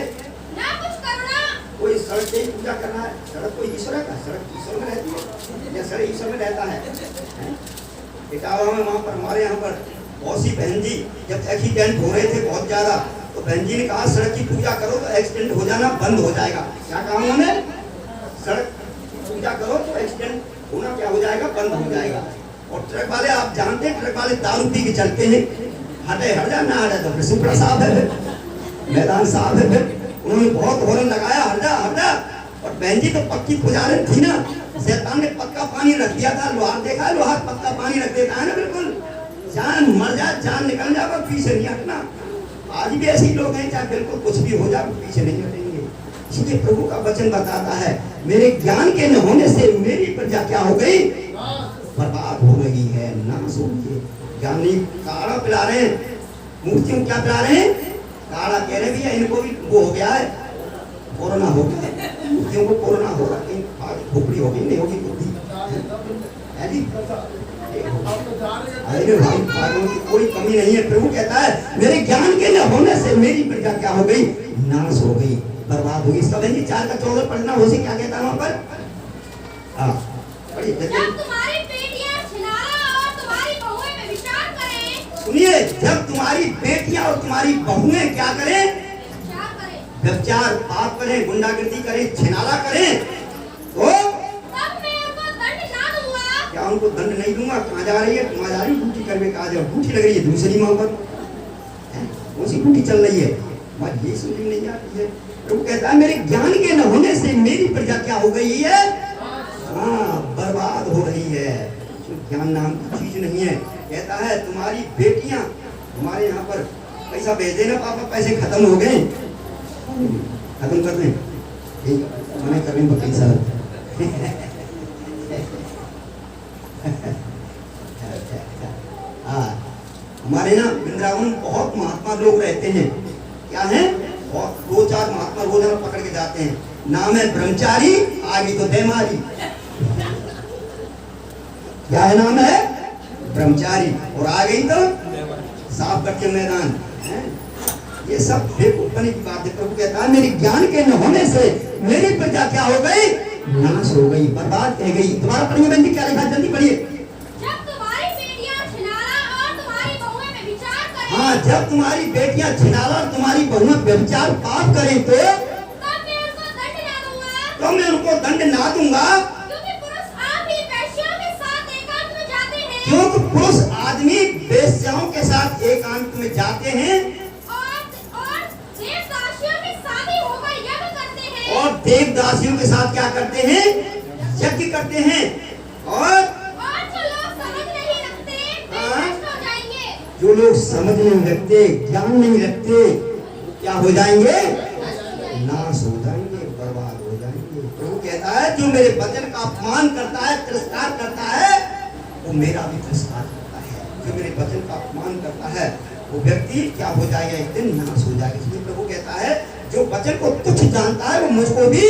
ना कुछ करुणा। कोई सड़क से ही पूजा कर रहा है। सड़क कोई ईश्वर है का? सड़क ईश्वर में रहती है या सड़क ईश्वर में रहता है? इटावा में वहाँ पर हमारे यहाँ पर बहुत सी बहन जी जब एक्सीडेंट हो रहे थे बहुत ज्यादा, तो बहन जी ने कहा सड़क की पूजा करो तो एक्सीडेंट हो जाना बंद हो जाएगा। क्या कहा उन्होंने? सड़क की पूजा करो तो एक्सीडेंट होना क्या हो जाएगा? बंद हो जाएगा। और ट्रक वाले आप जानते हैं, ट्रक वाले दारू पी के चलते हैं। हटे हट जा, ना हटे तो फिर सुपड़ा साहब है, मैदान साहब है। फिर उन्होंने बहुत हॉर्न लगाया, हट जा हट जा। और बहन जी तो पक्की पुजारी थी ना, शैतान ने पक्का पानी रख दिया था। लोहार देखा है? लोहार पक्का पानी रख देता है ना, बिल्कुल जान मर जाए, जान निकल जाए, पर पीछे नहीं हटना। आज भी ऐसे लोग हैं, चाहे बिल्कुल कुछ भी हो जाए पीछे नहीं हटेंगे। इसलिए प्रभु का वचन बताता है मेरे ज्ञान के न होने से मेरी प्रजा क्या हो गई? बर्बाद हो रही है, नाश हो गई है। ज्ञानी काढ़ा पिला रहे हैं, मूर्तियों क्या पिला रहे हैं? काढ़ा कह रहे भैया इनको भी वो हो गया है, कोरोना हो गया है, मूर्तियों को कोरोना हो रहा है, खोपड़ी होगी नहीं होगी बुद्धि है जी। अरे भाई पागलों की कोई कमी नहीं है। प्रभु कहता है मेरे ज्ञान के न होने से मेरी प्रजा क्या हो गई? नाश हो गई, बर्बाद हो गई। इसका 4:14 पढ़ना हो से क्या कहता है वहां पर? हाँ पढ़िए। जब तुम्हारी बेटियां छिनाला और तुम्हारी बहुएं में विचार करें, सुनिए, जब तुम्हारी बेटियां और तुम्हारी बहुएं क्या करें? विचार करें, व्यभिचार पाप करें, गुंडागर्दी करें, छिनाला करें, तो तब मैं उनको दंड ना दूंगा। क्या उनको दंड नहीं दूंगा? कहाँ जा रही है? कहाँ जा रही है? ड्यूटी करने कहा जा, ड्यूटी लग रही है दूसरी माँ पर, कौन सी ड्यूटी चल रही है? बात ये समझ में नहीं आती है। प्रभु कहता है मेरे ज्ञान के न होने से मेरी प्रजा क्या हो गई है? हाँ, बर्बाद हो रही है। ज्ञान नाम की चीज नहीं है। कहता है तुम्हारी बेटियां हमारे यहाँ पर पैसा भेज देना पापा, पैसे खत्म हो गए, खत्म कर दें, ठीक मना कर रहे वकील साहब। हाँ, हमारे यहाँ वृंदावन बहुत महात्मा लोग रहते हैं। क्या है? और 2-4 महात्मा रोजाना पकड़ के जाते हैं। नाम है ब्रह्मचारी, आगे तो देमारी। क्या है नाम है? ब्रह्मचारी, और आ गई तो साफ करके मैदान है। ये सब बेवकूफी की बात है। प्रभु कहता है मेरे ज्ञान के न होने से मेरी प्रजा क्या हो गई? नाश हो गई, बर्बाद कह गई। तुम्हारा पढ़िए बंदी क्या लिखा, जल्दी पढ़िए। जब तुम्हारी बेटियां छिनाला और तुम्हारी बहुएं में विचार करें, हाँ, जब तुम्हारी बेटियां छिनाला और तुम्हारी बहुएं व्यभिचार पाप करें तो तब मैं उनको दंड ना दूंगा। तो मैं उनको दंड ना दूंगा, क्योंकि पुरुष आप ही वेश्याओं के साथ एकांत में जाते हैं, क्योंकि पुरुष आदमी वेश्याओं के साथ एकांत में जाते हैं और देवदासियों की शादी होकर यज्ञ करते हैं, और देवदासियों के साथ क्या करते हैं? यज्ञ करते हैं। और जो लोग समझ नहीं रखते वे नष्ट हो जाएंगे। जो लोग समझ नहीं रखते, ज्ञान नहीं रखते, क्या हो जाएंगे? नाश हो जाएंगे, बर्बाद हो जाएंगे। प्रभु कहता है जो मेरे वचन का अपमान करता है, तिरस्कार करता है, वो मेरा भी तिरस्कार करता है। जो मेरे वचन का अपमान करता है वो व्यक्ति क्या हो जाएगा? एक दिन नाश हो जाएगा। इसलिए प्रभु कहता है जो वचन को तुच्छ जानता है वो मुझको भी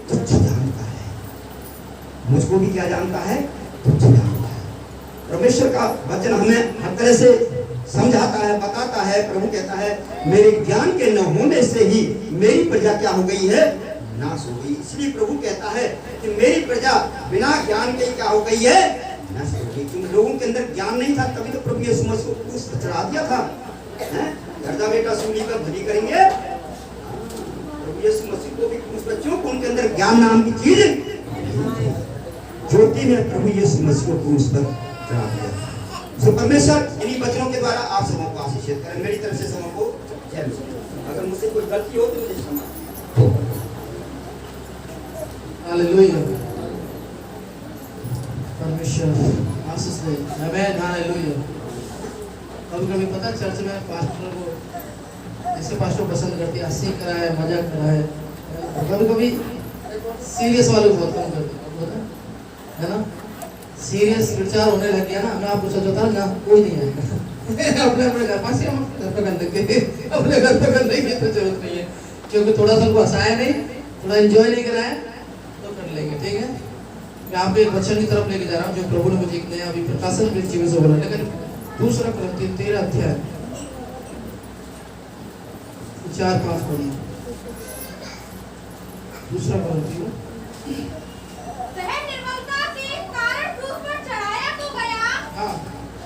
तुच्छ जानता है। मुझको भी क्या जानता है? तुच्छ जानता है। परमेश्वर का वचन हमें हर तरह से समझाता है, बताता है। प्रभु कहता है मेरे ज्ञान के न होने से ही मेरी प्रजा क्या हो गई है? नाश हो गई। इसलिए प्रभु कहता है कि मेरी प्रजा बिना ज्ञान के क्या हो गई है? नाश हो गई। क्योंकि लोगों के अंदर ज्ञान नहीं था, तभी तो प्रभु यीशु मसीह को क्रूस पर चढ़ा दिया था। गर्दा बेटा सूली पर भरी करेंगे। प्रभु यीशु मसीह को भी क्रूस पर, क्यों? उनके अंदर ज्ञान नाम की चीज ज्योति में प्रभु यीशु मसीह को क्रूस पर चढ़ा दिया। तो परमेश्वर इन्हीं वचनों के द्वारा आप सबों को आशीषित करें। मेरी तरफ से सबों को जय मसीह। अगर मुझसे कोई गलती हो तो मुझे क्षमा। हालेलुया। परमेश्वर आशीष दे। आमीन। हालेलुया। कभी पता चर्च में पास्टर को ऐसे पास्टर पसंद करते हैं, हंसी कराए, मजाक कराए, कभी सीरियस वाले को बहुत कम करते है ना। सीरियस विचार होने लग गया ना, मैं आपको सच बता ना, कोई नहीं आएगा। अपने अपने घर पास ही हम घर पे कर देंगे, अपने घर पे करने की तो जरूरत नहीं है, क्योंकि थोड़ा सा उनको हंसाया नहीं, थोड़ा एंजॉय नहीं कराया तो कर लेंगे। ठीक है, मैं आपको एक वचन की तरफ लेके जा रहा हूँ जो प्रभु ने मुझे एक नया अभी प्रकाशन में जीवन से बोला। लेकिन 2 Corinthians 13 अध्याय 4-5 पढ़िए। 2 Corinthians वह निर्मलता के कारण क्रूस पर चढ़ाया तो गया,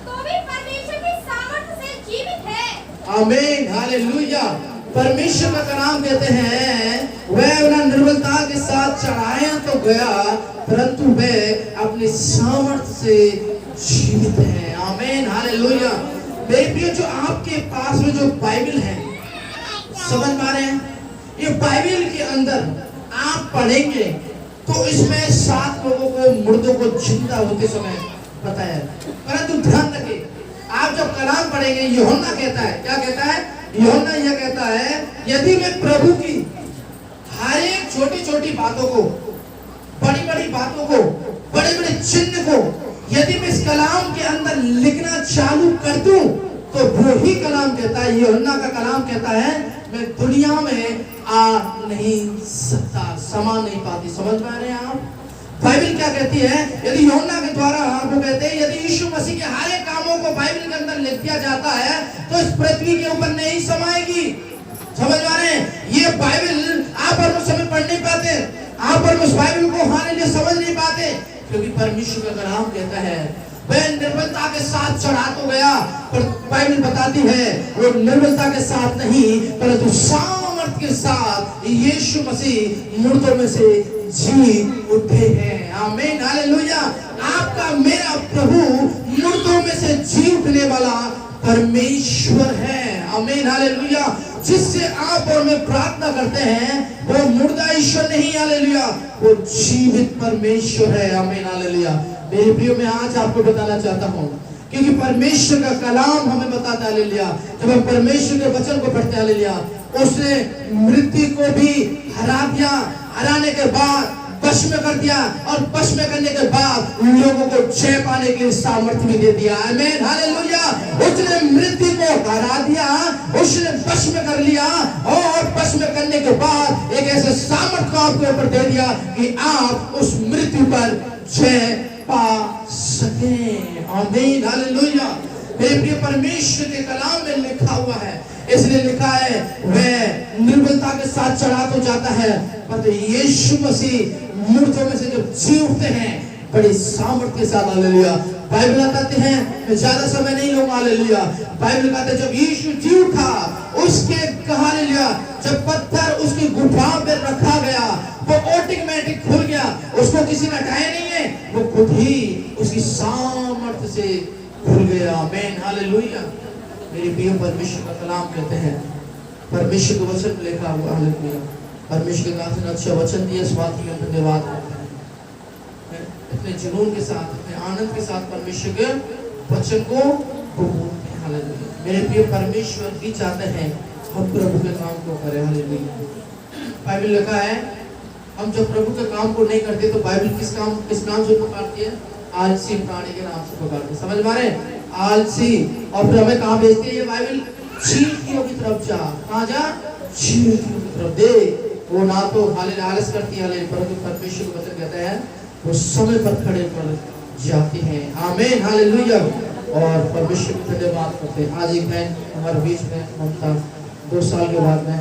तो भी परमेश्वर की सामर्थ्य से जीवित है। आमीन। हालेलुया। परमेश्वर का नाम कहते हैं वह उन्हें निर्मलता के साथ चढ़ाया तो गया, परंतु वह अपनी सामर्थ्य से जीवित है। आमीन। हालेलुया। बेबियों, जो आपके पास में जो बाइबल है, समझ पा रहे हैं? ये बाइबल के अंदर आप पढ़ेंगे तो इसमें 7 लोगों को, मुर्दों को जिंदा होते समय बताया है। परंतु ध्यान रखिए, आप जब कलाम पढ़ेंगे, यूहन्ना कहता है, क्या कहता है? यूहन्ना यह कहता है यदि मैं प्रभु की हर एक छोटी छोटी बातों को, बड़ी बड़ी बातों को, बड़े बड़े चिन्ह को यदि मैं इस कलाम के अंदर लिखना चालू कर दूं तो तो वो ही कलाम कहता है, यूहन्ना का कलाम कहता है, मैं दुनिया में आ नहीं सकता, समा नहीं पाती। समझ पा रहे हैं आप? बाइबल क्या कहती है? यदि यूहन्ना के द्वारा वो कहते हैं, यदि यीशु मसीह के हर एक कामों को बाइबल के अंदर लिख दिया जाता है तो इस पृथ्वी के ऊपर नहीं समाएगी। समझ पा रहे हैं? ये बाइबल आप और मुझ समय पढ़ नहीं पाते, आप और उस बाइबल को हालेलुया समझ नहीं पाते, क्योंकि परमेश्वर का कलाम कहता है वह निर्बलता के साथ चढ़ा तो गया, पर बाइबल बताती है वो निर्बलता के साथ नहीं परंतु सामर्थ के साथ यीशु मसीह मुर्दों में से जी उठे हैं। आमीन, हालेलुया। आपका मेरा प्रभु मुर्दों में से जी उठने वाला परमेश्वर है। आमीन, हालेलुया। जिससे आप और मैं प्रार्थना करते हैं वो मुर्दा ईश्वर नहीं, हालेलुया, वो जीवित परमेश्वर है। आमीन, हालेलुया। मेरे प्रियो, मैं आज आपको बताना चाहता हूँ, क्योंकि परमेश्वर का कलाम हमें बताता है, हालेलुया, जब हम परमेश्वर के वचन को पढ़ते हैं, हालेलुया, उसने मृत्यु को भी हरा दिया, हराने के बाद वश में कर दिया, और वश में करने के बाद लोगों को जय पाने के लिए सामर्थ्य भी दे दिया। आमीन, हालेलुया। उसने मृत्यु को हरा दिया, उसने वश में कर लिया, और वश में करने के बाद एक ऐसे सामर्थ्य को आपके ऊपर दे दिया कि आप उस मृत्यु पर जय पा सके। आमीन, हालेलुया। मेरे प्रिय, परमेश्वर के कलाम में लिखा हुआ है, इसलिए लिखा है वह निर्बलता के साथ चढ़ा तो जाता है, पर यीशु मसीह मुर्दों में से जब जी उठते हैं बड़ी सामर्थ्य के साथ, हालेलुया। बाइबल बताते हैं, मैं ज्यादा समय नहीं लूंगा, हालेलुया। बाइबल कहते हैं जब यीशु जी उठा, उसके कहा, हालेलुया, जब पत्थर उसकी गुफा में रखा गया वो ऑटोमेटिक खुल गया, उसको किसी ने हटाया नहीं है, वो खुद ही उसकी सामर्थ्य से खुल गया। आमीन, हालेलुया। मेरे प्रिय, परमेश्वर का कलाम कहते हैं, परमेश्वर के वचन में लिखा हुआ, हालेलुया, परमेश्वर के नाम से अच्छा वचन दिया, इस बात के लिए धन्यवाद करते हैं। इतने जुनून के साथ, इतने आनंद के साथ परमेश्वर के वचन को बोलते हैं, हालेलुया। मेरे प्रिय, परमेश्वर भी चाहते हैं हम प्रभु के काम को करें, हालेलुया। बाइबल लिखा है हम जब प्रभु के काम को नहीं करते तो बाइबल किस नाम से पुकारती है? आलसी प्राणी के नाम से पुकारती है। समझ मारे? आलसी। और फिर हमें कहाँ भेजती है ये बाइबल? चींटियों की तरफ जा। कहाँ जा? चींटियों की तरफ। दे वो ना तो आलस करती है, परंतु परमेश्वर का वचन कहता है वो समय पर खड़े कर जाती हैं। आमीन, हालेलुया। और परमेश्वर को धन्यवाद करते हैं। आज एक बहन हमारे बीच में, ममता, 2 साल के बाद में,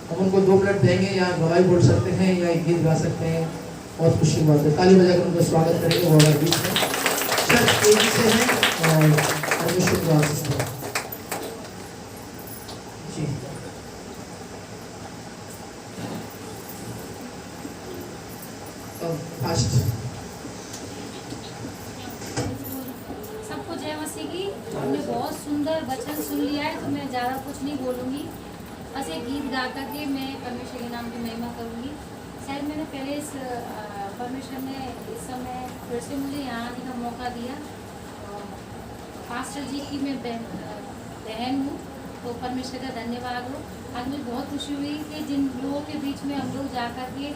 हम उनको 2 मिनट देंगे, या गवाही बोल सकते हैं या एक गीत गा सकते हैं। बहुत खुशी की बात है, ताली बजाकर उनको स्वागत करेंगे। वो हमारे बीच में चर्च तेजी से हैं और परमेश्वर को आशीष दें। जी, फास्ट। सबको जय मसीह की। हमने बहुत सुंदर वचन सुन लिया है, तो मैं ज़्यादा कुछ नहीं बोलूँगी, बस एक गीत गा करके मैं परमेश्वर के नाम की महिमा करूँगी। शायद मैंने पहले इस परमेश्वर ने इस समय फिर से मुझे यहाँ आने का मौका दिया। पास्टर जी की मैं बहन हूँ, तो परमेश्वर का धन्यवाद हो। आज मुझे बहुत खुशी हुई कि जिन लोगों के बीच में हम लोग जा कर के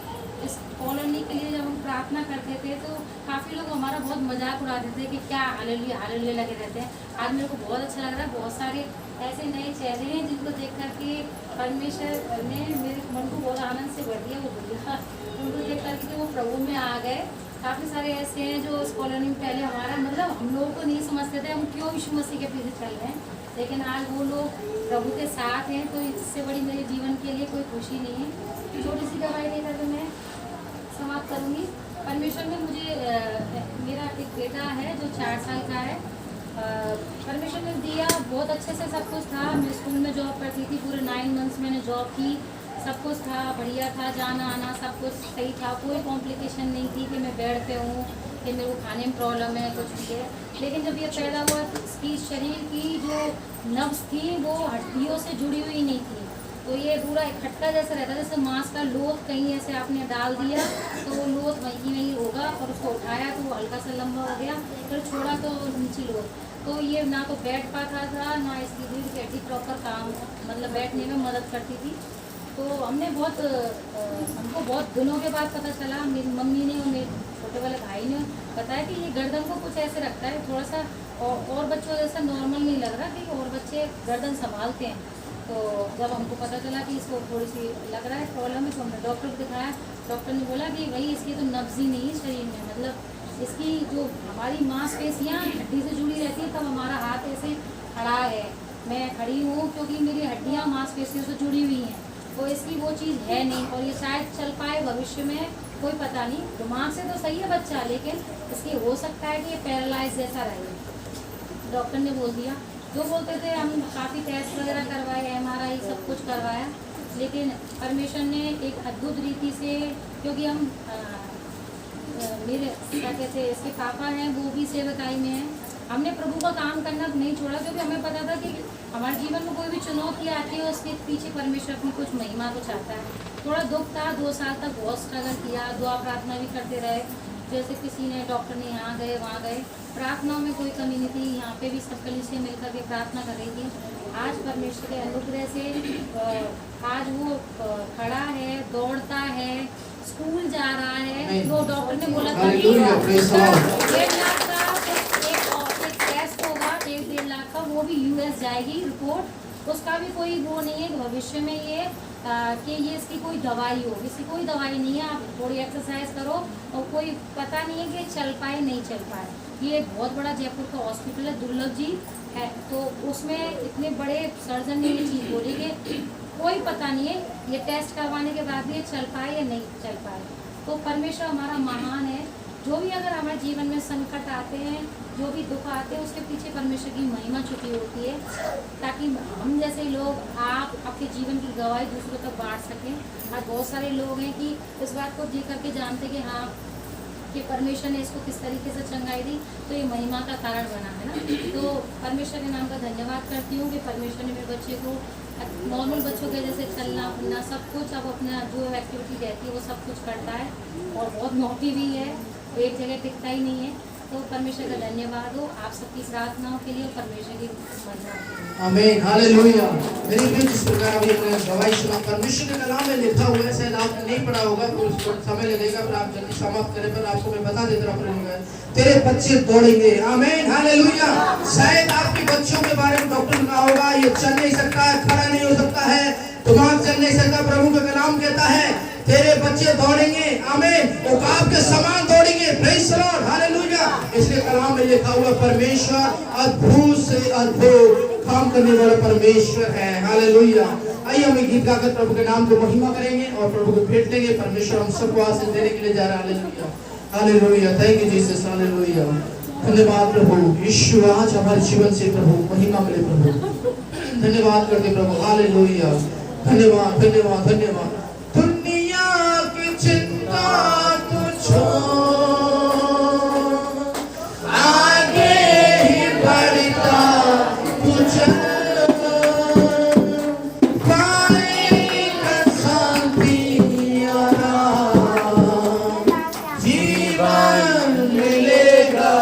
इस कॉलोनी के लिए जब हम प्रार्थना करते थे तो काफ़ी लोग हमारा बहुत मजाक उड़ाते थे कि क्या हालेलुया हालेलुया लगे रहते हैं। आज मेरे को बहुत अच्छा लग रहा है, बहुत सारे ऐसे नए चेहरे हैं जिनको देख कर के परमेश्वर ने मेरे मन को बहुत आनंद से भर दिया। वो बढ़िया उनको देख कर के वो प्रभु में आ गए। काफ़ी सारे ऐसे हैं जो इस कॉलोनी में पहले हमारा मतलब हम लोगों को नहीं समझते थे हम क्यों यीशु मसीह के पीछे चल रहे हैं, लेकिन आज वो लोग प्रभु के साथ हैं, तो इससे बड़ी मेरे जीवन के लिए कोई खुशी नहीं है। छोटी सी गवाही देकर के मैं समाप्त करूँगी। परमेश्वर ने मुझे मेरा एक बेटा है जो 4 साल का है, परमेश्वर ने दिया, बहुत अच्छे से सब कुछ था। मैं स्कूल में जॉब करती थी, पूरे 9 मंथ्स मैंने जॉब की, सब कुछ था, बढ़िया था, जाना आना सब कुछ सही था, कोई कॉम्प्लिकेशन नहीं थी कि मैं बेड पे हूँ कि मेरे को खाने में प्रॉब्लम है कुछ भी है। लेकिन जब ये पैदा हुआ इसकी शरीर की जो नब्ज थी वो हड्डियों से जुड़ी हुई नहीं थी, तो ये पूरा इकट्ठा जैसा रहता, जैसे मांस का लोथ कहीं ऐसे आपने डाल दिया तो वो लोथ वहीं होगा, और उसको उठाया तो वो हल्का सा लंबा हो गया, फिर छोड़ा तो नीचे लोथ। तो ये ना तो बैठ पाता था, ना इसकी रीढ़ की हड्डी प्रॉपर काम मतलब बैठने में मदद करती थी। तो हमको बहुत दिनों के बाद पता चला, मेरी मम्मी ने और मेरे छोटे वाले भाई ने बताया कि ये गर्दन को कुछ ऐसे रखता है, थोड़ा सा और बच्चों जैसा नॉर्मल नहीं लग रहा कि और बच्चे गर्दन संभालते हैं। तो जब हमको पता चला कि इसको थोड़ी सी लग रहा है प्रॉब्लम है, तो हमने डॉक्टर को दिखाया। डॉक्टर ने बोला कि भाई इसकी तो नब्ज ही नहीं है शरीर में, मतलब इसकी जो हमारी मांसपेशियाँ हड्डी से जुड़ी रहती है, तब हमारा हाथ ऐसे खड़ा है, मैं खड़ी हूँ क्योंकि मेरी हड्डियाँ मांसपेशियों से जुड़ी हुई हैं, तो इसकी वो चीज़ है नहीं, और ये शायद चल पाए भविष्य में, कोई पता नहीं। दिमाग से तो सही है बच्चा, लेकिन इसकी हो सकता है कि ये पैरालाइज जैसा रहे। डॉक्टर ने बोल दिया, जो बोलते थे हम काफ़ी टेस्ट वगैरह करवाए, MRI सब कुछ करवाया, लेकिन परमेश्वर ने एक अद्भुत रीति से, क्योंकि हम मेरे क्या कहते हैं इसके पापा हैं, वो भी सेवकाई में हैं, हमने प्रभु का काम करना नहीं छोड़ा, क्योंकि हमें पता था कि हमारे जीवन में कोई भी चुनौती आती है उसके पीछे परमेश्वर अपनी कुछ महिमा को चाहता है। थोड़ा दुख था, 2 साल तक बहुत स्ट्रगल किया, दुआ प्रार्थना भी करते रहे, जैसे किसी ने डॉक्टर ने यहाँ गए वहाँ गए, प्रार्थनाओं में कोई कमी नहीं थी, यहाँ पे भी सब कलीसिया मिल करके प्रार्थना कर रही थी। आज परमेश्वर के अनुग्रह से आज वो खड़ा है, दौड़ता है, स्कूल जा रहा है। तो डॉक्टर ने बोला था कि 1.5 लाख का एक टेस्ट होगा, 1-1.5 लाख का, वो भी US जाएगी रिपोर्ट, उसका भी कोई वो नहीं है कि भविष्य में ये कि ये इसकी कोई दवाई हो, इसकी कोई दवाई नहीं है। आप थोड़ी एक्सरसाइज करो और कोई पता नहीं है कि चल पाए नहीं चल पाए। ये एक बहुत बड़ा जयपुर का हॉस्पिटल है, दुर्लभ जी है, तो उसमें इतने बड़े सर्जन ने ये चीज़ बोली कि कोई पता नहीं है ये टेस्ट करवाने के बाद भी ये चल पाए या नहीं चल पाए। तो परमेश्वर हमारा महान है। जो भी अगर हमारे जीवन में संकट आते हैं, जो भी दुख आते हैं, उसके पीछे परमेश्वर की महिमा छुपी होती है, ताकि हम जैसे लोग आप अपने जीवन की गवाही दूसरों तक बांट सकें। आज बहुत सारे लोग हैं कि इस बात को जी करके जानते कि हाँ कि परमेश्वर ने इसको किस तरीके से चंगाई दी, तो ये महिमा का कारण बना है ना। तो परमेश्वर के नाम का धन्यवाद करती हूँ कि परमेश्वर ने मेरे बच्चे को नॉर्मल बच्चों के जैसे चलना फिरना सब कुछ, अब अपना जो एक्टिविटी रहती है वो सब कुछ करता है, और बहुत नौटी भी है, वो एक जगह टिकता ही नहीं है। तो परमेश्वर का धन्यवाद हो आप सबकी प्रार्थनाओं के लिए और परमेश्वर की महिमा के लिए। आमीन, हालेलुया। मेरी भी जिस प्रकार अभी हमने गवाही सुना, परमेश्वर के कलाम में लिखा हुआ है, शायद आपने नहीं पढ़ा होगा, कुछ समय लगेगा, पर आप जल्दी समाप्त करें, पर आपको मैं बता देता हूँ, तेरे बच्चे दौड़ेंगे। आमीन, हालेलुया। शायद आपके बच्चों के बारे में डॉक्टर ने कहा होगा ये चल नहीं सकता है, खड़ा नहीं हो सकता है, दिमाग चल नहीं सकता। प्रभु का कलाम कहता है तेरे बच्चे दौड़ेंगे, आमीन, उकाब के समान दौड़ेंगे। Praise the Lord, hallelujah. इसलिए कलाम में लिखा हुआ परमेश्वर अद्भुत से अद्भुत काम करने वाला परमेश्वर है। हालेलुया। आइए हम गीत गाकर प्रभु के नाम को महिमा करेंगे और प्रभु को भेंट देंगे। परमेश्वर हम सबको आशीष देने के लिए जा रहा है। Hallelujah, hallelujah. Thank you Jesus, hallelujah. धन्यवाद प्रभु यीशु, आज हमारे जीवन से प्रभु महिमा मिले प्रभु, धन्यवाद करते प्रभु। हालेलुया, धन्यवाद धन्यवाद धन्यवाद। दुनिया की चिंता तो छोड़, आगे ही बढ़ता तू चल, पाएगा शांति आराम, जीवन मिलेगा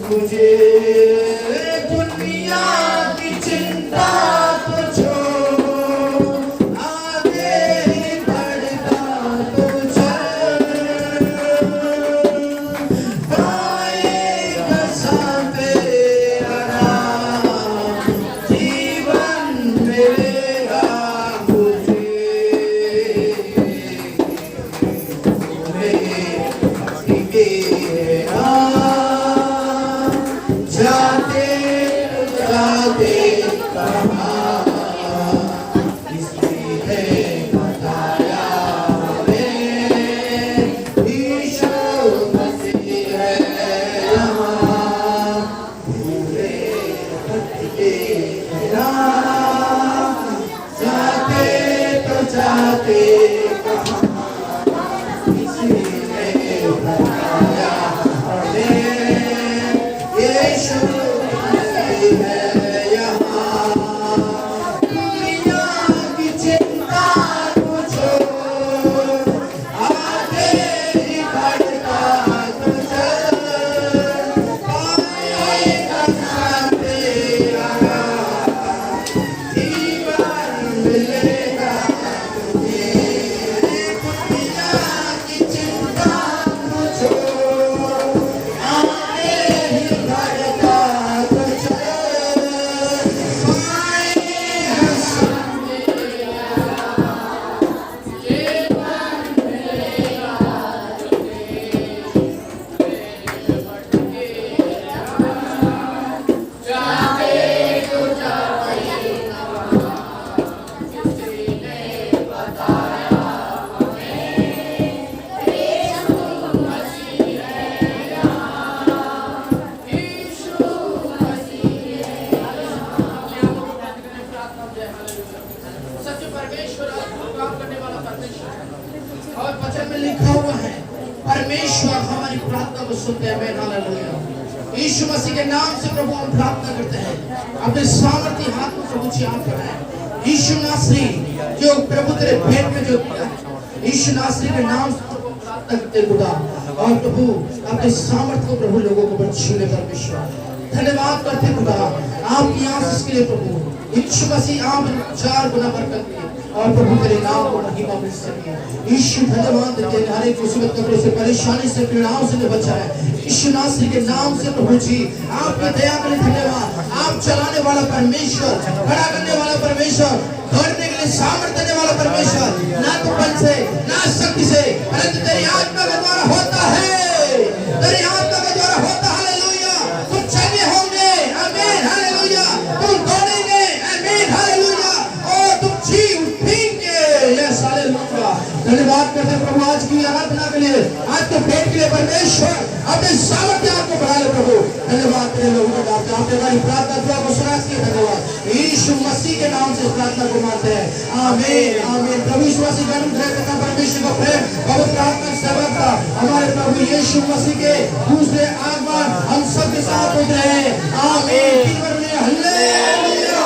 तुझे। दुनिया की चिंता तो छोड़, आगे ही बढ़ता तू चल, पाएगा शांति आराम, जीवन मिलेगा तुझे। जाते जाते कहाँ किसी है बताया हमें, यीशु मसीह है यहाँ, पूरे भटके राह, जाते तो जाते कहाँ किसी ने बताया हमें, यीशु मसीह है यहाँ। दुनिया की चिंता तू छोड़, आगे ही बढ़ता तू चल, पाएगा शांति आराम, जीवन मिलेगा तुझे। परमेश्वर अद्भुत काम करने वाला परमेश्वर है। और वचन में लिखा हुआ है परमेश्वर हमारी प्रार्थना को सुनते हैं। आमीन हालेलुया। यीशु मसीह के नाम से प्रभु हम प्रार्थना करते हैं, अपने सामर्थ्य हाथ को प्रभु जी आप बढ़ाएं। यीशु नासरी जो प्रभु तेरे भेंट में जो दिया है, यीशु नासरी के नाम से प्रभु प्रार्थना करते खुदा। और प्रभु अपने सामर्थ्य को प्रभु लोगों को बख्शे परमेश्वर। धन्यवाद करते खुदा आपकी आशीष के लिए प्रभु। यीशु मसीह आप 4 गुना बरकत दिए और प्रभु तेरे नाम को महिमा मिल सके। यीशु धन्यवाद देते हैं हर एक मुसीबत कब्रों से, परेशानी से, पीड़ाओं से बचाए यीशु नासरी के नाम से प्रभु जी। आपकी दया के लिए धन्यवाद। आप चलाने वाला परमेश्वर, खड़ा करने वाला परमेश्वर, दौड़ने के लिए सामर्थ्य देने वाला परमेश्वर, ना तो बल से ना शक्ति से परंतु तेरी आत्मा के द्वारा होता है। तेरी आत्मा के द्वारा होता है। हालेलुया। तुम चलने होंगे। आमीन हालेलुया। तुम दौड़ेंगे। आमीन हालेलुया। और तुम जी उठेंगे। Yes hallelujah. धन्यवाद करते प्रभु आज की आराधना के लिए, आज के भेंट के लिए परमेश्वर अपने सामर्थ्य आपको बढ़ा ले प्रभु। धन्यवाद तेरे लोगों का आपने हमारी प्रार्थना दुआ को सुना दी। धन्यवाद यीशु मसीह के नाम से प्रार्थना को मानते हैं। आमीन आमीन। प्रभु यीशु मसीह का अनुग्रह तथा परमेश्वर का प्रेम पवित्र आत्मा की सेवकता हमारे प्रभु यीशु मसीह के दूसरे आगमन हम सब के साथ उतरे। आमीन। हालेलुया।